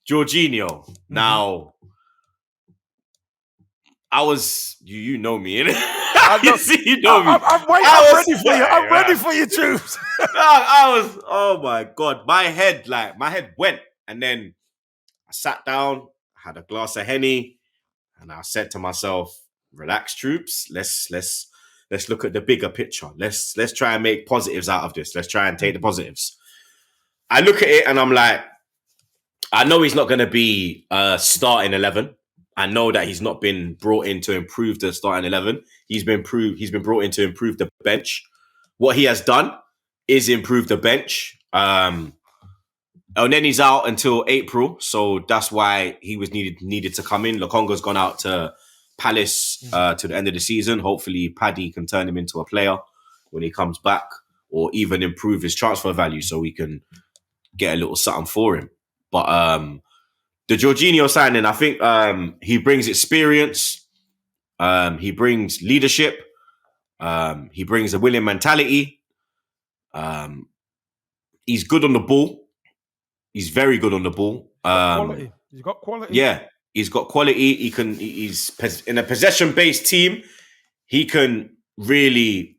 Jorginho. Now, I was, you know me, innit? You know me. I'm ready for you. I'm ready for you, Troopz. I was, oh my God. My head went. And then I sat down, had a glass of Henny, and I said to myself, relax, Troopz. Let's look at the bigger picture. Let's try and make positives out of this. Let's try and take the positives. I look at it and I'm like, I know he's not going to be starting 11. I know that he's not been brought in to improve the starting 11. He's been brought in to improve the bench. What he has done is improve the bench. And then he's out until April, so that's why he was needed to come in. Lokonga's gone out to Palace to the end of the season. Hopefully, Paddy can turn him into a player when he comes back, or even improve his transfer value so we can get a little something for him. But the Jorginho signing, I think he brings experience, he brings leadership, he brings a winning mentality. He's good on the ball. He's very good on the ball. Quality. He's got quality. Yeah, he's got quality. He's in a possession-based team. He can really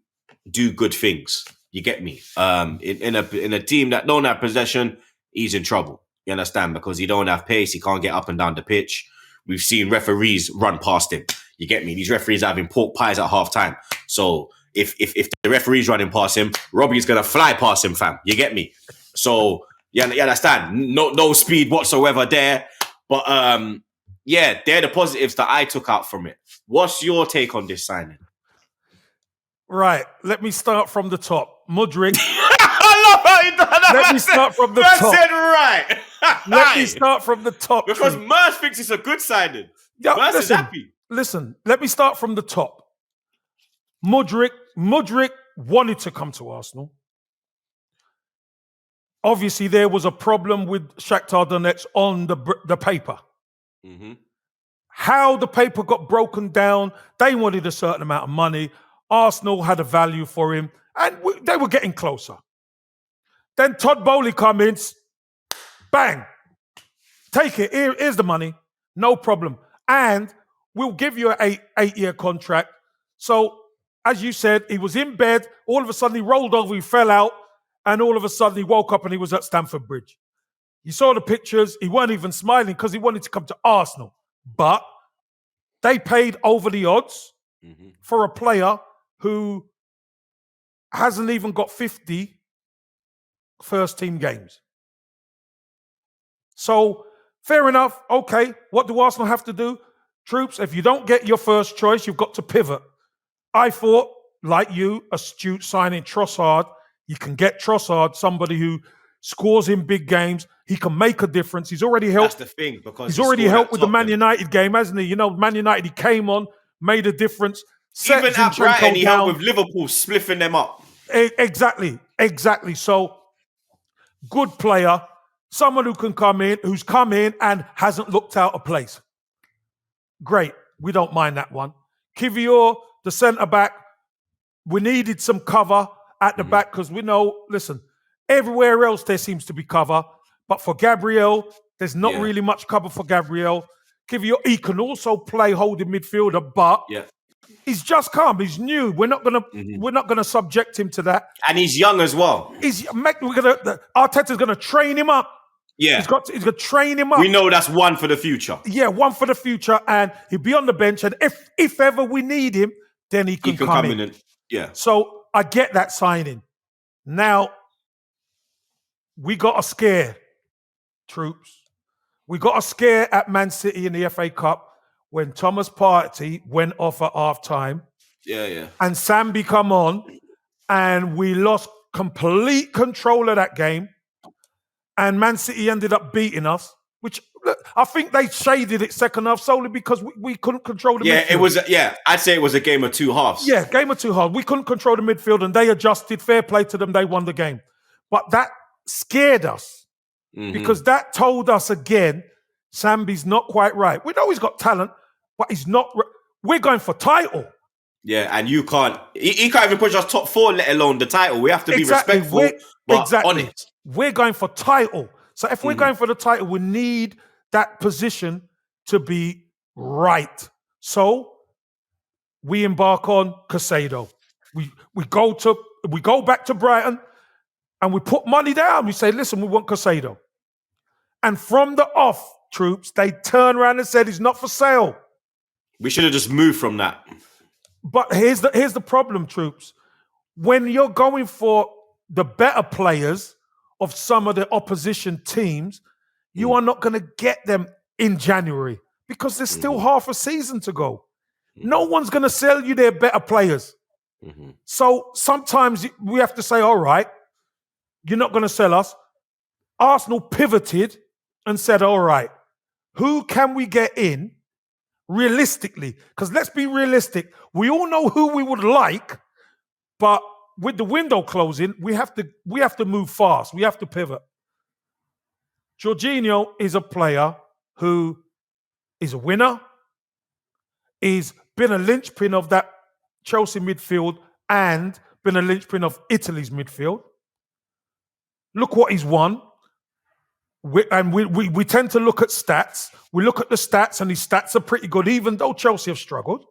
do good things. You get me? In a team that don't have possession, he's in trouble. You understand? Because he don't have pace. He can't get up and down the pitch. We've seen referees run past him. You get me? These referees are having pork pies at half time. So if the referee's running past him, Robbie's gonna fly past him, fam. You get me? So you understand? No speed whatsoever there. But yeah, they're the positives that I took out from it. What's your take on this signing? Right. Let me start from the top. Mudryk. I love how you done that. Let me start from the top. Said right. Let me start from the top. Because Merce thinks it's a good signing. Yeah, Merce is happy. Listen, let me start from the top. Mudryk wanted to come to Arsenal. Obviously, there was a problem with Shakhtar Donetsk on the paper. Mm-hmm. How the paper got broken down, they wanted a certain amount of money. Arsenal had a value for him, and they were getting closer. Then Todd Bowley comes in, bang, take it, here's the money, no problem. And we'll give you an 8-year contract. So, as you said, he was in bed, all of a sudden he rolled over, he fell out, and all of a sudden he woke up and he was at Stamford Bridge. You saw the pictures, he weren't even smiling because he wanted to come to Arsenal. But they paid over the odds for a player who hasn't even got 50 first team games. So, fair enough. Okay, what do Arsenal have to do? Troopz, if you don't get your first choice, you've got to pivot. I thought, like you, astute signing Trossard. You can get Trossard, somebody who scores in big games. He can make a difference. He's already helped. That's the thing, because He's he already scored helped at with the Man Tottenham. United game, hasn't he? You know, Man United, he came on, made a difference. Set Even at Brighton, Zinchenko he down. helped with Liverpool, spliffing them up. Exactly. So, good player, someone who's come in and hasn't looked out of place. Great. We don't mind that one. Kivior, the centre-back, we needed some cover at the back because we know, listen, everywhere else there seems to be cover. But for Gabriel, there's not really much cover for Gabriel. Kivior, he can also play holding midfielder, but he's just come. He's new. We're not gonna subject him to that. And he's young as well. Arteta's gonna train him up. Yeah. He's gonna train him up. We know that's one for the future. Yeah, one for the future, and he'll be on the bench. And if ever we need him, then he can come in. Yeah. So I get that signing. Now we got a scare, Troopz. We got a scare at Man City in the FA Cup when Thomas Partey went off at half-time. Yeah. And Sambi come on, and we lost complete control of that game. And Man City ended up beating us, which I think they shaded it second half solely because we couldn't control the midfield. I'd say it was a game of two halves. Yeah, game of two halves. We couldn't control the midfield, and they adjusted. Fair play to them. They won the game. But that scared us because that told us again, Sambi's not quite right. We know he's got talent, but he's not. We're going for title. Yeah, and you can't. He can't even push us top four, let alone the title. We have to be respectful, but honest. We're going for title. So if we're going for the title, we need that position to be right. So we embark on Caicedo. We go back to Brighton and we put money down. We say, listen, we want Caicedo. And from the off, Troopz, they turn around and said he's not for sale. We should have just moved from that. But here's the problem, Troopz. When you're going for the better players of some of the opposition teams, you are not going to get them in January because there's still half a season to go. No one's going to sell you their better players. So sometimes we have to say, all right, you're not going to sell us. Arsenal pivoted and said, all right, who can we get in realistically? Because let's be realistic. We all know who we would like, but with the window closing, we have to move fast. We have to pivot. Jorginho is a player who is a winner. He's been a linchpin of that Chelsea midfield and been a linchpin of Italy's midfield. Look what he's won. We tend to look at stats. We look at the stats, and his stats are pretty good, even though Chelsea have struggled.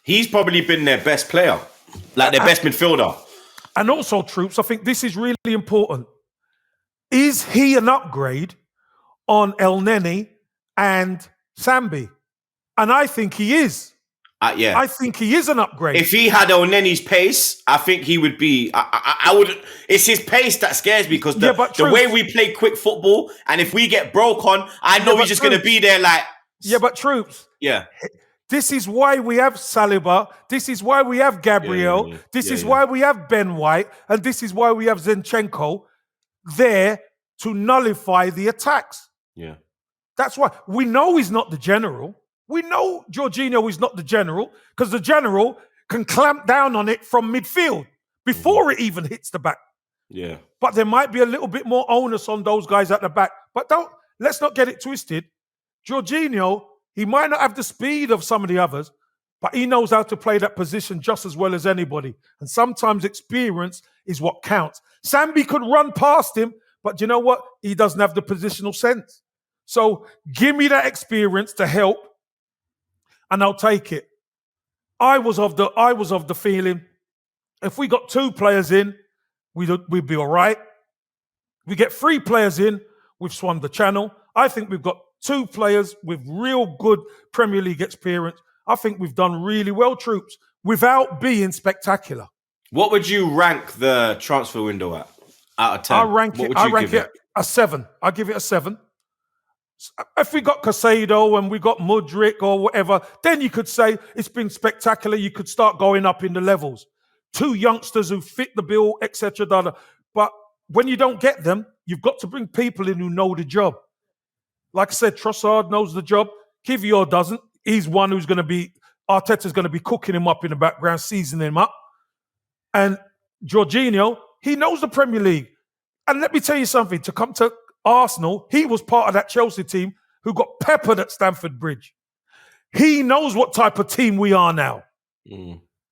He's probably been their best player, like their best midfielder. And also, Troopz, I think this is really important. Is he an upgrade on El Neni and Sambi? And I think he is. Yeah. I think he is an upgrade. If he had El Neni's pace, I think he would be. I would. It's his pace that scares me because the way we play quick football, and if we get broke on, I know he's just going to be there like. Yeah, but Troopz. Yeah. This is why we have Saliba. This is why we have Gabriel. This is why we have Ben White. And this is why we have Zinchenko there to nullify the attacks. Yeah. That's why. We know he's not the general. We know Jorginho is not the general because the general can clamp down on it from midfield before it even hits the back. Yeah. But there might be a little bit more onus on those guys at the back. But let's not get it twisted. Jorginho, he might not have the speed of some of the others, but he knows how to play that position just as well as anybody. And sometimes experience is what counts. Sambi could run past him, but you know what? He doesn't have the positional sense. So give me that experience to help, and I'll take it. I was of the feeling, if we got 2 players in, we'd be all right. We get 3 players in, we've swung the channel. I think we've got 2 players with real good Premier League experience. I think we've done really well, Troopz, without being spectacular. What would you rank the transfer window at out of 10? I rank it a 7. I give it a 7. If we got Caicedo and we got Mudryk or whatever, then you could say it's been spectacular. You could start going up in the levels. 2 youngsters who fit the bill, etc. But when you don't get them, you've got to bring people in who know the job. Like I said, Trossard knows the job. Kivior doesn't. He's one who's going to be, Arteta's going to be cooking him up in the background, seasoning him up. And Jorginho, he knows the Premier League. And let me tell you something, to come to Arsenal, he was part of that Chelsea team who got peppered at Stamford Bridge. He knows what type of team we are now.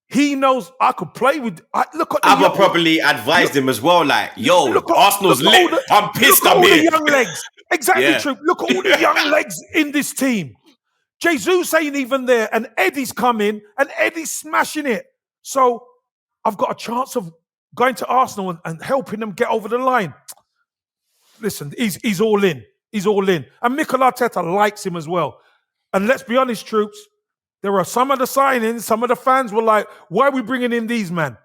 He knows I could play with. Look at. I would probably advised him as well. Like, yo, Arsenal's lit. I'm pissed. Look at I'm all here. the young legs. Exactly true. Look at all the young legs in this team. Jesus ain't even there, and Eddie's coming, and Eddie's smashing it. So I've got a chance of going to Arsenal and helping them get over the line. Listen, he's all in. He's all in, and Mikel Arteta likes him as well. And let's be honest, Troopz. There are some of the signings, some of the fans were like, why are we bringing in these men?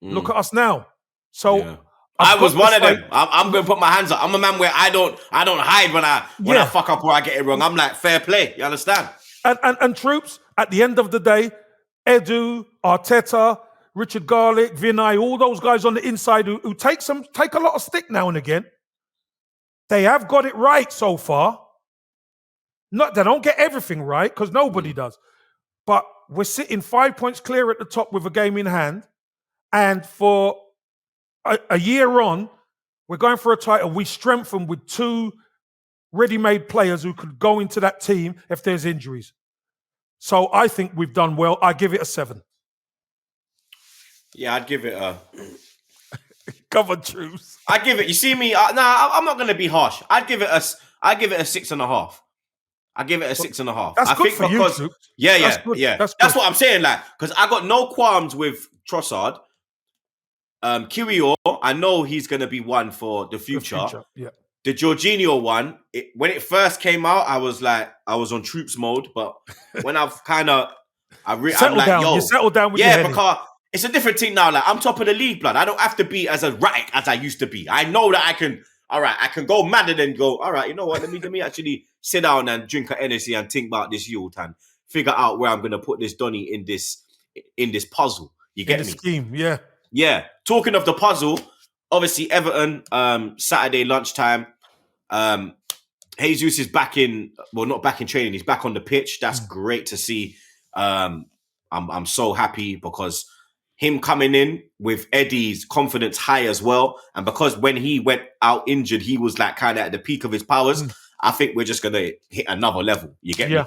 Look at us now. So I was one of them. I'm going to put my hands up. I'm a man where I don't hide when I fuck up or I get it wrong. I'm like, fair play. You understand? And Troopz, at the end of the day, Edu, Arteta, Richard Garlick, Vinay, all those guys on the inside who take a lot of stick now and again, they have got it right so far. They don't get everything right, because nobody does. But we're sitting 5 points clear at the top with a game in hand. And for a year on, we're going for a title. We strengthen with 2 ready-made players who could go into that team if there's injuries. So I think we've done well. I give it a 7. Yeah, I'd give it a... Come on, Troopz. I'd give it... You see me? I'm not going to be harsh. I'd give it a 6.5. I give it a 6.5. That's good for you, Troopz. Yeah. That's what I'm saying, like, because I got no qualms with Trossard. Kiwior, I know he's going to be one for the future. Yeah. The Jorginho one, when it first came out, I was on Troopz mode, but when I've kind of, I'm like, down. yo, you settle down with your head because it's a different thing now. Like, I'm top of the league, blood. I don't have to be as erratic as I used to be. I know that I can. All right, I can go mad and then go, all right, you know what? Let me actually sit down and drink an energy and think about this youth and figure out where I'm going to put this Donny in this puzzle. You get me? Scheme, yeah. Yeah. Talking of the puzzle, obviously Everton, Saturday lunchtime. Jesus is back not back in training. He's back on the pitch. That's great to see. I'm so happy because him coming in with Eddie's confidence high as well. And because when he went out injured, he was like kind of at the peak of his powers. I think we're just going to hit another level. You get me?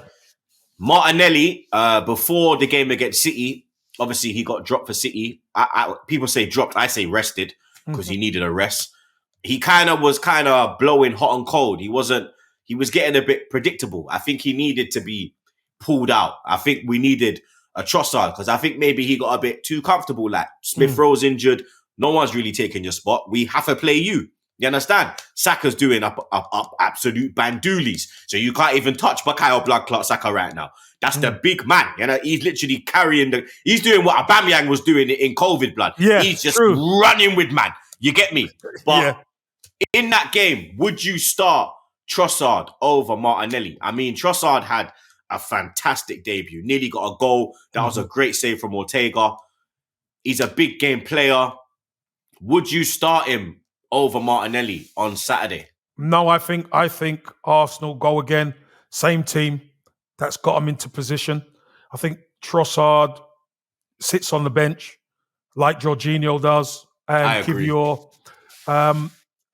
Martinelli, before the game against City, obviously he got dropped for City. People say dropped. I say rested because he needed a rest. He was blowing hot and cold. He was getting a bit predictable. I think he needed to be pulled out. I think we needed a Trossard because I think maybe he got a bit too comfortable. Like Smith Rowe's injured. No one's really taking your spot. We have to play you. You understand? Saka's doing up absolute bandoolies. So you can't even touch Bukayo Blood Clot Saka right now. That's the big man. You know, he's literally he's doing what Aubameyang was doing in COVID blood. Yeah, he's just running with man. You get me? But in that game, would you start Trossard over Martinelli? I mean, Trossard had a fantastic debut. Nearly got a goal. That was a great save from Ortega. He's a big game player. Would you start him over Martinelli on Saturday? No, I think Arsenal go again. Same team that's got them into position. I think Trossard sits on the bench like Jorginho does and Kivior.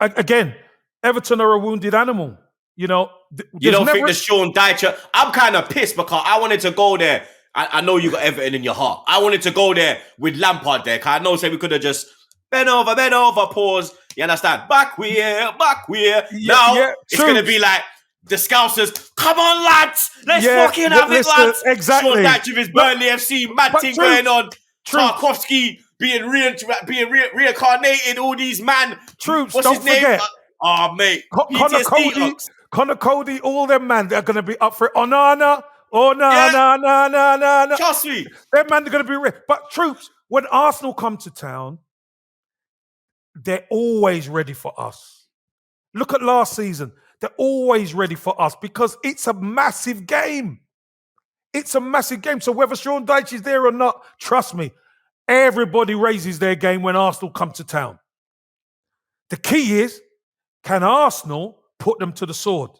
Again, Everton are a wounded animal. You know, you don't think the Sean Dyche? I'm kind of pissed because I wanted to go there. I know you got Everton in your heart. I wanted to go there with Lampard there because I know we could have just bent over, pause. You understand? Back we here. It's going to be like the Scousers. Come on, lads. Let's fucking have it, lads. Exactly. Sean Dyche with his Burnley FC. Mad thing going on. Tarkowski being reincarnated. All these man. Troopz, what's his name? Forget. Mate. Connor Cody, all them man, they're going to be up for it. Onana. Oh, no. Trust me. Them man, they're going to be ready. But Troopz, when Arsenal come to town, they're always ready for us. Look at last season. They're always ready for us because it's a massive game. It's a massive game. So whether Sean Dyche is there or not, trust me, everybody raises their game when Arsenal come to town. The key is, can Arsenal put them to the sword?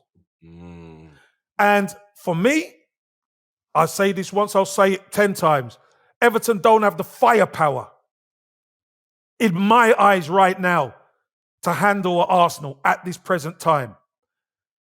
And for me, I say this once, I'll say it 10 times. Everton don't have the firepower, in my eyes right now, to handle Arsenal at this present time.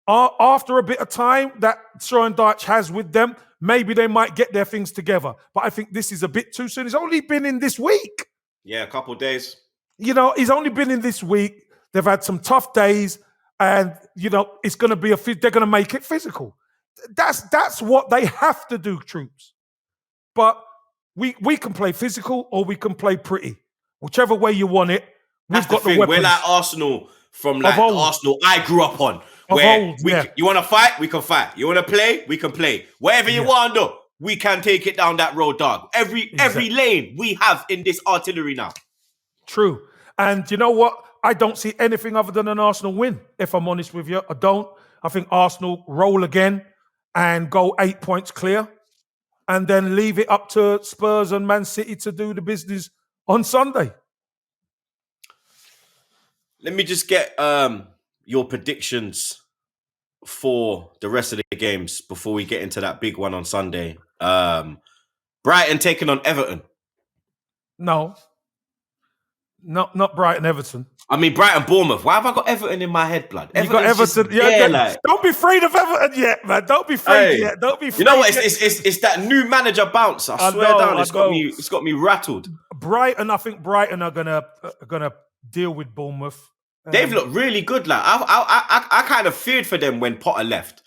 After a bit of time that Sean Dyche has with them, maybe they might get their things together. But I think this is a bit too soon. He's only been in this week. Yeah, a couple of days. You know, he's only been in this week. They've had some tough days, and you know it's going to be they're going to make it physical. That's what they have to do, Troopz. But we can play physical or we can play pretty, whichever way you want it. We've got the weapons. We're like Arsenal from like the Arsenal I grew up on. Where you want to fight, we can fight. You want to play, we can play. Wherever you want to, we can take it down that road, dog. Every lane we have in this artillery now. True. And you know what? I don't see anything other than an Arsenal win, if I'm honest with you. I don't. I think Arsenal roll again and go 8 points clear and then leave it up to Spurs and Man City to do the business on Sunday. Let me just get your predictions for the rest of the games before we get into that big one on Sunday. Brighton taking on Everton. No. Not Brighton Everton. I mean Brighton Bournemouth. Why have I got Everton in my head, blood? You got Everton. Don't be afraid of Everton yet, man. Don't be afraid yet. Don't be afraid. You know what? It's that new manager bounce. I swear down. It's got me rattled. Brighton. I think Brighton are gonna deal with Bournemouth. They've looked really good. Like I kind of feared for them when Potter left,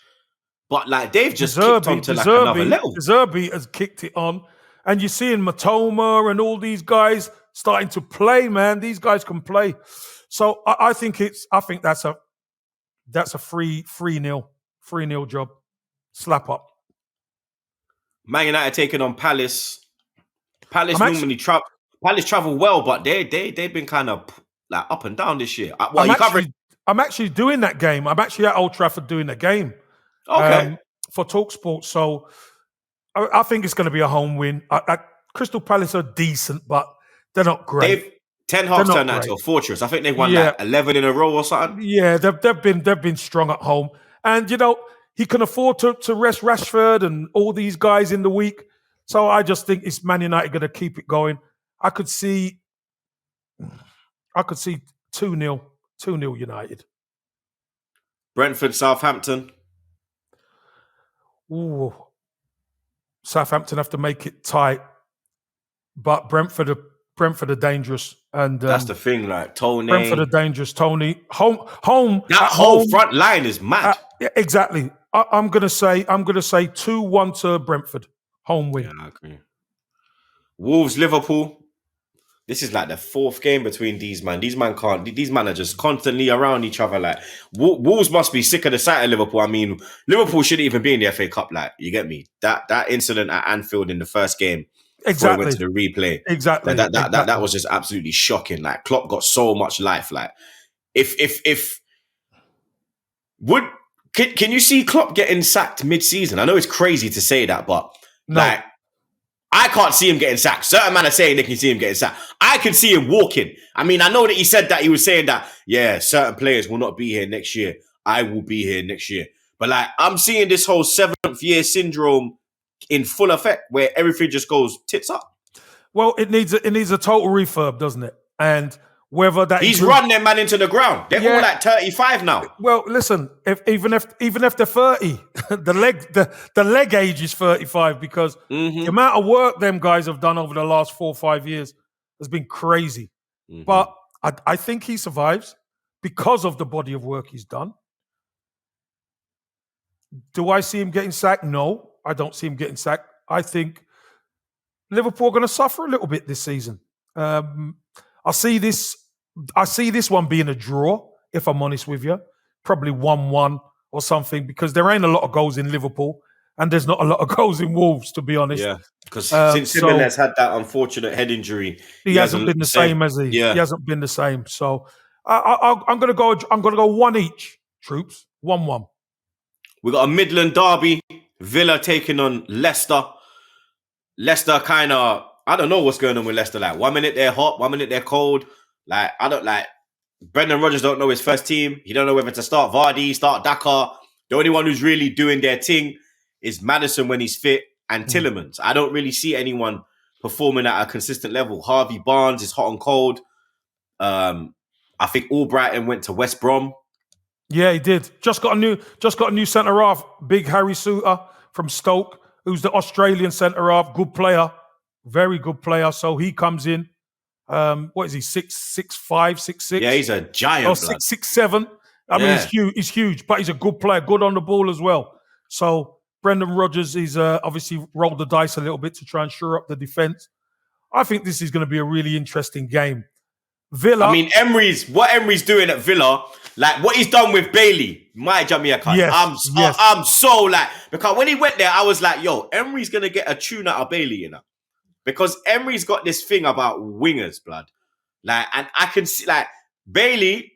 but like they've just kicked on to like another level. Zerbi has kicked it on, and you're seeing Matoma and all these guys starting to play. Man, these guys can play. So I think that's a 3-0 job. Slap up. Man United taking on Palace. Palace travel well, but they've been kind of like up and down this year. I'm actually doing that game. I'm actually at Old Trafford doing the game. Okay. For TalkSport. So I think it's going to be a home win. Crystal Palace are decent, but they're not great. Ten Hag's turned that into a fortress. I think they've won like 11 in a row or something. Yeah, they've been strong at home, and you know he can afford to rest Rashford and all these guys in the week. So I just think it's Man United going to keep it going. I could see 2-0 United. Brentford, Southampton. Ooh, Southampton have to make it tight, but Brentford are dangerous, and that's the thing. Like Tony, Brentford are dangerous. Tony, home. That whole front line is mad. Exactly. I'm gonna say 2-1 to Brentford. Home win. Yeah, I agree. Wolves, Liverpool. This is like the fourth game between these man. These man are just constantly around each other. Like Wolves must be sick of the sight of Liverpool. I mean, Liverpool shouldn't even be in the FA Cup. Like, you get me? That incident at Anfield in the first game. Exactly. Went to the replay. Exactly. That was just absolutely shocking. Like Klopp got so much life. Like can you see Klopp getting sacked mid-season? I know it's crazy to say that, but like I can't see him getting sacked. Certain men are saying they can see him getting sacked. I can see him walking. I mean, I know that he said that. He was saying that, yeah, certain players will not be here next year. I will be here next year. But like, I'm seeing this whole 7th year syndrome in full effect, where everything just goes tits up. Well, it needs a total refurb, doesn't it? And whether that he's run them man into the ground. They're all like 35 now. Well, listen, even if they're 30, the leg age is 35 because the amount of work them guys have done over the last 4 or 5 years has been crazy. But I think he survives because of the body of work he's done. Do I see him getting sacked? No, I don't see him getting sacked. I think Liverpool are going to suffer a little bit this season. I see this one being a draw, if I'm honest with you. Probably 1-1 or something, because there ain't a lot of goals in Liverpool and there's not a lot of goals in Wolves, to be honest. Yeah, because since Jimenez had that unfortunate head injury, he hasn't been the same, has he? Yeah. He hasn't been the same. So I'm going to go one each, Troopz. 1-1. We got a Midland derby. Villa taking on Leicester. Leicester kind of, I don't know what's going on with Leicester. Like 1 minute they're hot, 1 minute they're cold. Like Brendan Rodgers don't know his first team. He don't know whether to start Vardy, start Dakar. The only one who's really doing their thing is Maddison when he's fit and Tielemans. I don't really see anyone performing at a consistent level. Harvey Barnes is hot and cold. I think Albrighton went to West Brom. Yeah, he did. Just got a new centre half, big Harry Suter from Stoke, who's the Australian centre half, good player, very good player. So he comes in. What is he? 6'5", 6'6"? Yeah, he's a giant. Oh, 6'7". I mean, he's huge, but he's a good player, good on the ball as well. So Brendan Rodgers, he's obviously rolled the dice a little bit to try and shore up the defence. I think this is going to be a really interesting game. Villa. I mean, what Emery's doing at Villa, like what he's done with Bailey, my Jamaican. Yes, I'm so like, because when he went there, I was like, yo, Emery's going to get a tune out of Bailey, you know? Because Emery's got this thing about wingers, blood. Like, and I can see, like, Bailey,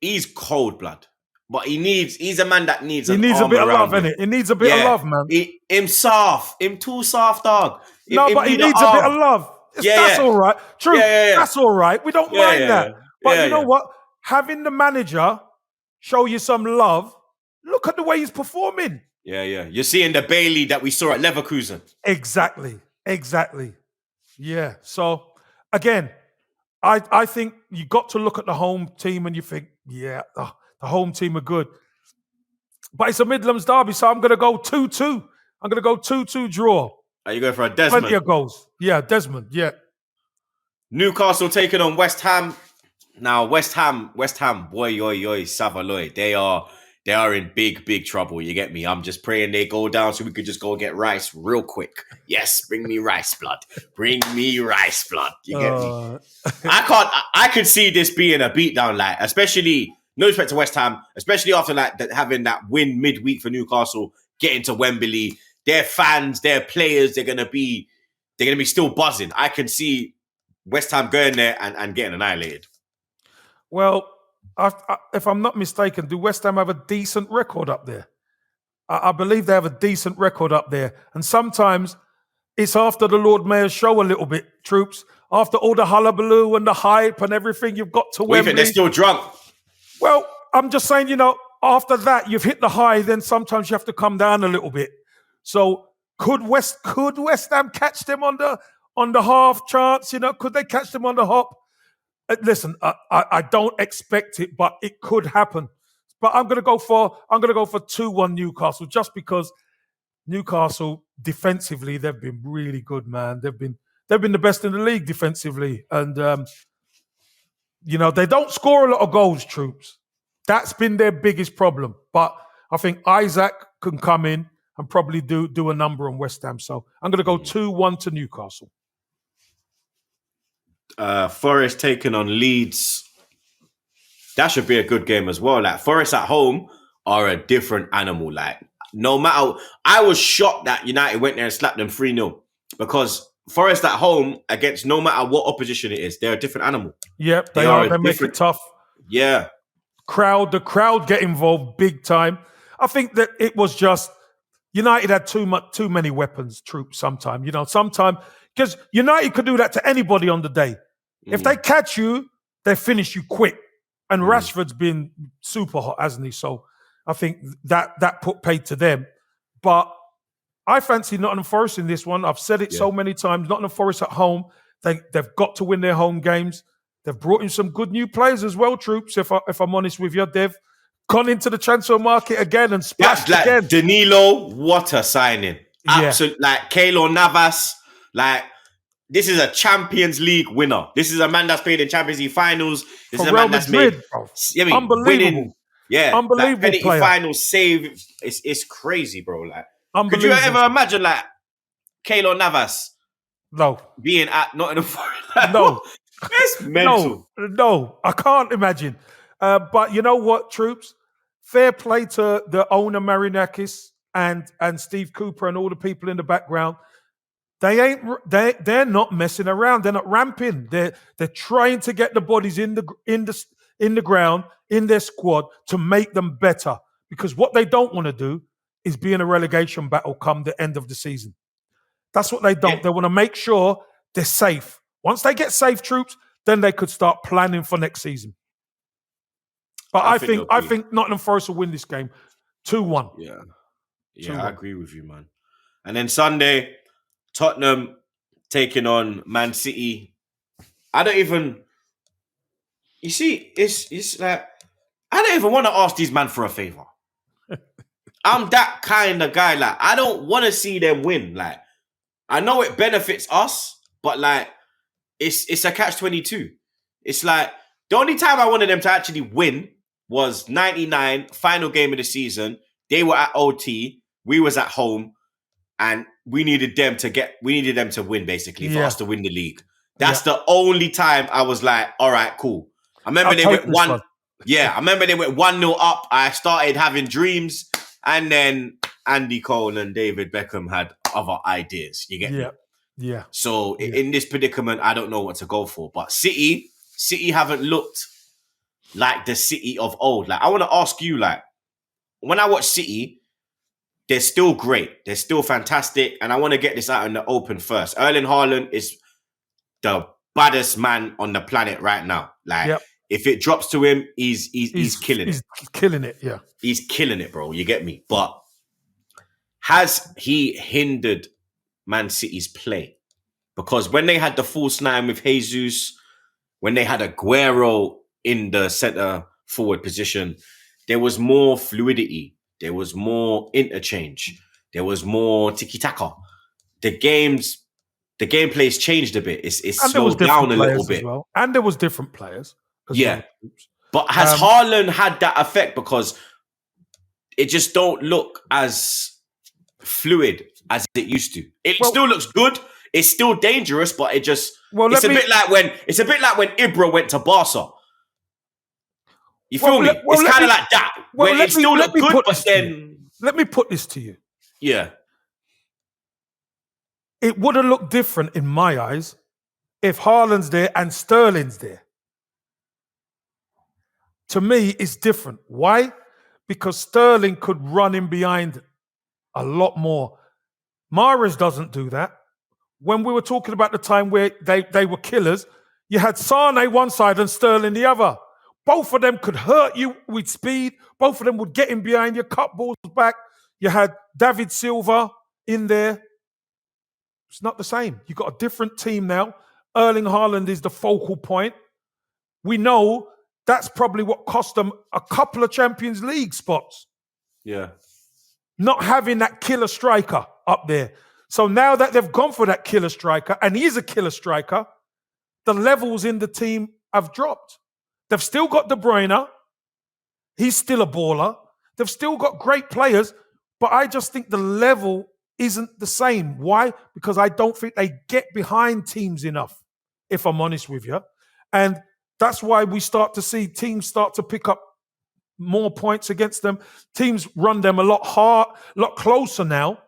he's cold blood. But he's a man that needs a bit of love, innit? He needs a bit of love, man. Him soft. Him too soft, dog. But he needs a bit of love. That's all right. True. That's all right. We don't mind that. But you know what? Having the manager show you some love, look at the way he's performing. Yeah. You're seeing the Bailey that we saw at Leverkusen. Exactly. Yeah. So, again, I think you got to look at the home team and you think, the home team are good. But it's a Midlands derby, so I'm going to go 2-2. I'm going to go 2-2 draw. Are you going for a Desmond? Plenty of goals. Yeah, Desmond, yeah. Newcastle taking on West Ham. Now, West Ham, boy, Savaloy. They are in big trouble. You get me? I'm just praying they go down so we could just go get Rice real quick. Yes, bring me Rice blood. You get me? I could see this being a beatdown, like, especially, no respect to West Ham, especially after like having that win midweek for Newcastle, getting to Wembley. Their fans, their players, they're gonna be still buzzing. I can see West Ham going there and getting annihilated. Well, if I'm not mistaken, do West Ham have a decent record up there? I believe they have a decent record up there. And sometimes it's after the Lord Mayor's show a little bit, Troopz. After all the hullabaloo and the hype and everything, you've got to Wembley. You think they're still drunk? Well, I'm just saying, after that, you've hit the high, then sometimes you have to come down a little bit. So could West Ham catch them on the half chance? Could they catch them on the hop? Listen, I don't expect it, but it could happen. But I'm gonna go for 2-1 Newcastle, just because Newcastle defensively they've been really good, man. They've been the best in the league defensively, and they don't score a lot of goals, Troopz. That's been their biggest problem. But I think Isaac can come in and probably do a number on West Ham. So I'm going to go 2-1 to Newcastle. Forest taking on Leeds. That should be a good game as well. Like, Forest at home are a different animal. Like, no matter... I was shocked that United went there and slapped them 3-0. Because Forest at home, against no matter what opposition it is, they're a different animal. Yep, they are. They make it tough. Yeah. The crowd get involved big time. I think that it was just... United had too many weapons, Troopz, sometimes. Because United could do that to anybody on the day. If they catch you, they finish you quick. And Rashford's been super hot, hasn't he? So I think that put paid to them. But I fancy Nottingham Forest in this one. I've said it so many times. Nottingham Forest at home, they've got to win their home games. They've brought in some good new players as well, Troopz, if I'm honest with you. They've gone into the transfer market again and splashed again. Danilo, what a signing. Absolute, like Keylor Navas, like this is a Champions League winner. This is a man that's played in Champions League finals. This is a man that's made unbelievable. Winning, unbelievable penalty player. final save. It's crazy, bro. Like, could you ever imagine like Keylor Navas being at Nottingham Forest? No. It's mental. No, I can't imagine. But you know what, Troopz? Fair play to the owner Marinakis and Steve Cooper and all the people in the background. They're not messing around. They're not ramping. They're trying to get the bodies in the ground in their squad to make them better. Because what they don't want to do is be in a relegation battle come the end of the season. That's what they don't. They want to make sure they're safe. Once they get safe, Troopz, then they could start planning for next season. But I think Nottingham Forest will win this game 2-1. Yeah. 2-1. I agree with you, man. And then Sunday, Tottenham taking on Man City. You see, it's like, I don't even want to ask these men for a favor. I'm that kind of guy. Like, I don't want to see them win. Like, I know it benefits us, but like, it's a catch-22. It's like, the only time I wanted them to actually win was 99, final game of the season. They were at OT, we was at home, and we needed them to win, basically, for us to win the league. That's the only time I was like, all right, cool. I remember they went 1-0 up. I started having dreams, and then Andy Cole and David Beckham had other ideas. You get me? Yeah. So in this predicament, I don't know what to go for. But City haven't looked like the City of old. Like, I want to ask you, like, when I watch City, they're still great. They're still fantastic. And I want to get this out in the open first. Erling Haaland is the baddest man on the planet right now. Like, if it drops to him, he's killing it. He's killing it, yeah. He's killing it, bro. You get me? But has he hindered Man City's play? Because when they had the false nine with Jesus, when they had Aguero in the centre forward position, there was more fluidity. There was more interchange. There was more tiki-taka. The gameplay's changed a bit. It's slowed down a little bit. Well. And there was different players. Yeah. But has Haaland had that effect? Because it just don't look as fluid as it used to. It still looks good. It's still dangerous, but it just it's a bit like when Ibra went to Barca. You feel me? It's kind of like that. Where it still looked good, but then let me put this to you. Yeah. It would have looked different in my eyes if Haaland's there and Sterling's there. To me, it's different. Why? Because Sterling could run in behind a lot more. Mahrez doesn't do that. When we were talking about the time where they were killers, you had Sane one side and Sterling the other. Both of them could hurt you with speed. Both of them would get in behind you, cut balls back. You had David Silva in there. It's not the same. You've got a different team now. Erling Haaland is the focal point. We know that's probably what cost them a couple of Champions League spots. Yeah. Not having that killer striker up there. So now that they've gone for that killer striker, and he's a killer striker, the levels in the team have dropped. They've still got De Bruyne. He's still a baller. They've still got great players, but I just think the level isn't the same. Why? Because I don't think they get behind teams enough, if I'm honest with you. And that's why we start to see teams start to pick up more points against them. Teams run them a lot closer now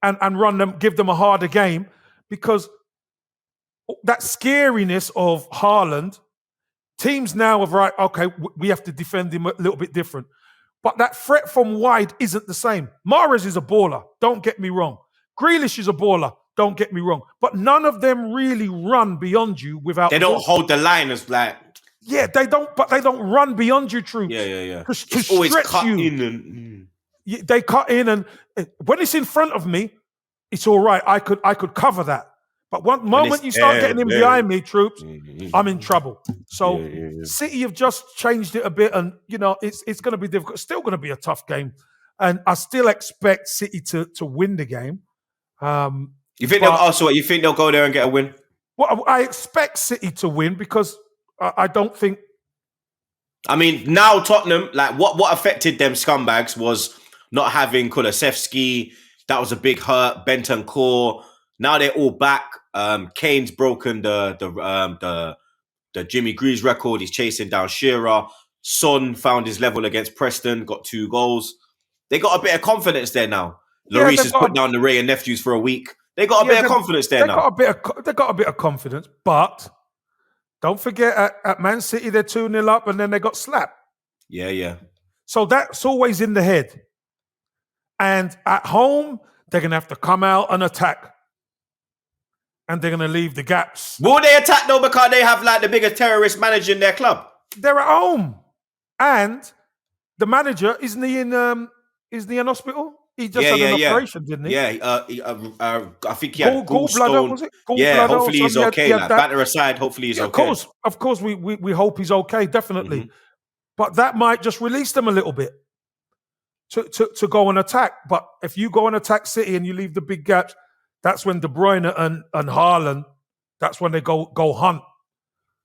and run them, give them a harder game, because that scariness of Haaland, teams now have, right, okay, we have to defend him a little bit different. But that threat from wide isn't the same. Mahrez is a baller, don't get me wrong. Grealish is a baller, don't get me wrong. But none of them really run beyond you without... They don't hold the line as like... Yeah, they don't run beyond you, Troopz. Yeah. To always cut you. In and... They cut in, and when it's in front of me, it's all right. I could cover that. But one moment you start getting in behind me, Troopz, I'm in trouble. So City have just changed it a bit, and it's going to be difficult. It's still going to be a tough game, and I still expect City to win the game. You think they'll go there and get a win? Well, I expect City to win because I don't think. I mean, now Tottenham, like what affected them scumbags was not having Kulusevski. That was a big hurt. Bentancur. Now they're all back. Kane's broken the Jimmy Greaves record. He's chasing down Shearer. Son found his level against Preston, got 2 goals. They got a bit of confidence there now. Lloris has put down the Ray and nephews for a week. They got a bit of confidence there now. They got a bit of confidence, but don't forget at Man City they're 2-0 up and then they got slapped. Yeah. So that's always in the head. And at home, they're going to have to come out and attack. and they're going to leave the gaps. Will they attack though because they have like the biggest terrorist manager in their club? They're at home, and the manager isn't he in hospital? He just had an operation, didn't he? Yeah, I think he had gallbladder. Was it? Yeah, hopefully he's okay. Like, batter aside, hopefully he's okay. Of course, we hope he's okay, definitely. Mm-hmm. But that might just release them a little bit to go and attack. But if you go and attack City and you leave the big gaps, that's when De Bruyne and Haaland, that's when they go hunt.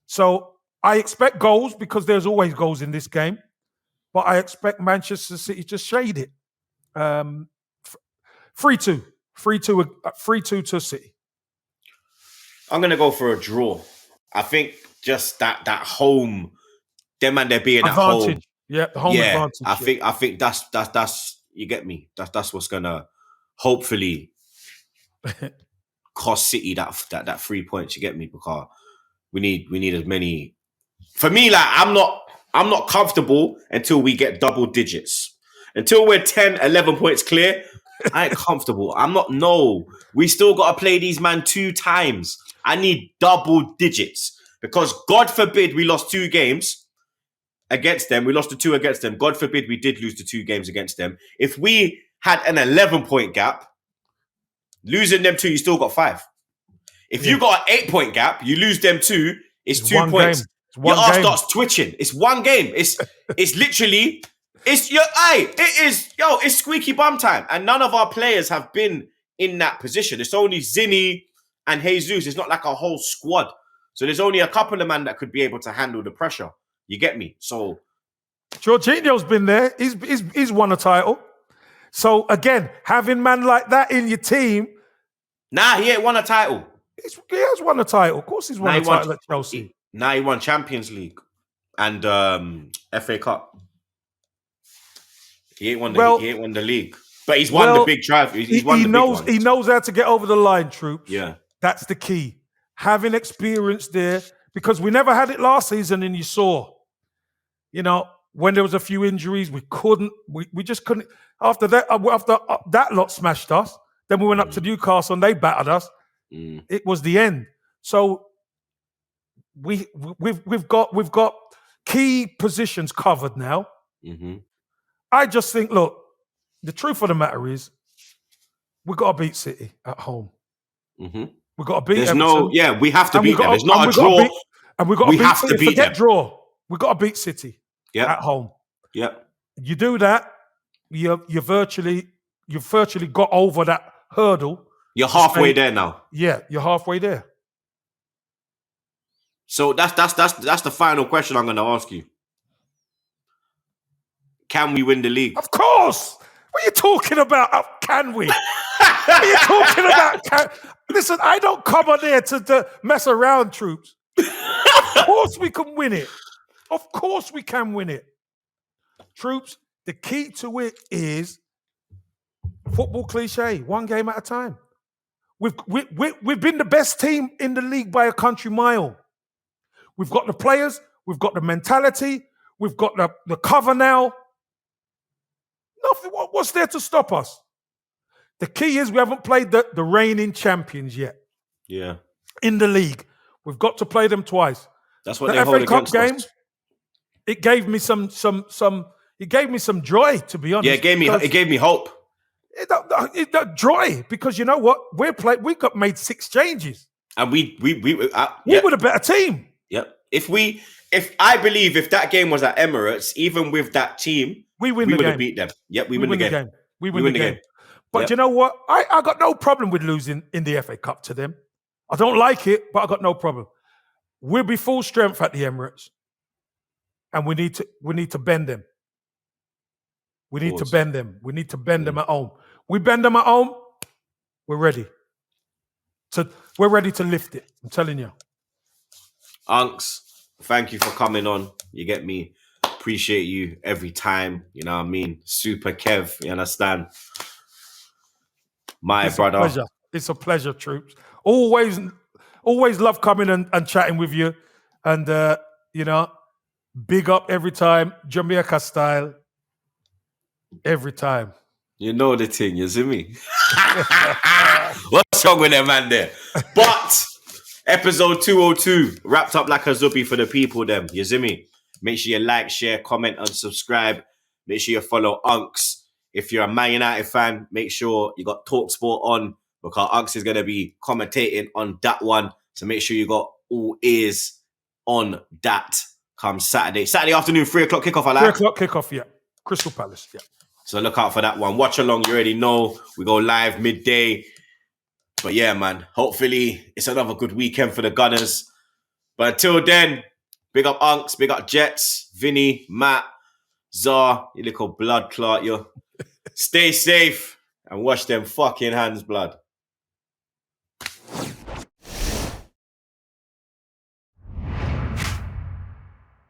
So I expect goals because there's always goals in this game. But I expect Manchester City to shade it. 3-2 to City. I'm gonna go for a draw. I think just that home, them and they're being advantage. At home. Yeah, the home advantage. I think that's you get me. That's what's gonna hopefully cost City that 3 points. You get me, because we need as many. For me, like I'm not comfortable until we get double digits. Until we're 10, 11 points clear, I ain't comfortable. We still got to play these man 2 times. I need double digits because God forbid we lost 2 games against them. We lost the 2 against them. God forbid we did lose the 2 games against them. If we had an 11-point gap, losing them 2, you still got 5. If you got an 8-point gap, you lose them 2, it's 2 points. Your ass starts twitching. It's one game. It's literally... It's squeaky bum time. And none of our players have been in that position. It's only Zinni and Jesus. It's not like a whole squad. So there's only a couple of men that could be able to handle the pressure. You get me? So Jorginho's been there. He's won a title. So again, having man like that in your team. Nah, he ain't won a title. He has won a title. Of course he's won a title at Chelsea. He won Champions League and FA Cup. He ain't won the league, but he's won the big trophy. He knows how to get over the line, Troopz. Yeah, that's the key. Having experience there, because we never had it last season, and you saw, when there was a few injuries, we just couldn't. After that lot smashed us, then we went up to Newcastle and they battered us. It was the end. So we've got key positions covered now. Mm-hmm. I just think, look, the truth of the matter is, we've got to beat City at home. Mm-hmm. We've got to beat Everton. We have to beat them. It's not a draw. We have to beat them. Draw. We've got to beat City at home. Yeah. You do that, you virtually got over that hurdle. You're halfway there now. Yeah, you're halfway there. So that's the final question I'm going to ask you. Can we win the league? Of course. What are you talking about? Can we? What are you talking about? Listen, I don't come on there to mess around, Troopz. Of course we can win it. Of course we can win it. Troopz, the key to it is football cliche, 1 game at a time. We've been the best team in the league by a country mile. We've got the players, we've got the mentality, we've got the cover now. Nothing. What's there to stop us? The key is we haven't played the reigning champions yet. Yeah. In the league. We've got to play them twice. That's what the FA Cup game, it gave me some joy, to be honest. Yeah, it gave me hope. It joy, because you know what? We got made 6 changes. And we were the better team. Yep. If I believe if that game was at Emirates, even with that team, we would have beat them. Yep, we win the game. We win the game. But you know what? I got no problem with losing in the FA Cup to them. I don't like it, but I got no problem. We'll be full strength at the Emirates, and we need to bend them. We need to bend them. We need to bend them at home. We bend them at home, we're ready. We're ready to lift it. I'm telling you. Uncz, thank you for coming on. You get me. Appreciate you every time. You know what I mean? Super Kev, you understand? My brother. It's a pleasure, Troopz. Always love coming and chatting with you. And, big up every time. Jamaica style. Every time. You know the thing, you see me? What's wrong with them, man? There, but episode 202 wrapped up like a zuppie for the people. Them, you see me? Make sure you like, share, comment, and subscribe. Make sure you follow Uncz. If you're a Man United fan, make sure you got TalkSport on because Uncz is gonna be commentating on that one. So make sure you got all ears on that. Come Saturday afternoon, 3:00 kickoff. I like 3:00 kickoff. Yeah, Crystal Palace. Yeah. So look out for that one. Watch along. You already know we go live midday. But yeah, man. Hopefully it's another good weekend for the Gunners. But until then, big up Uncz, big up Jets, Vinny, Matt, Zar, you little blood clot. You stay safe and wash them fucking hands, blood.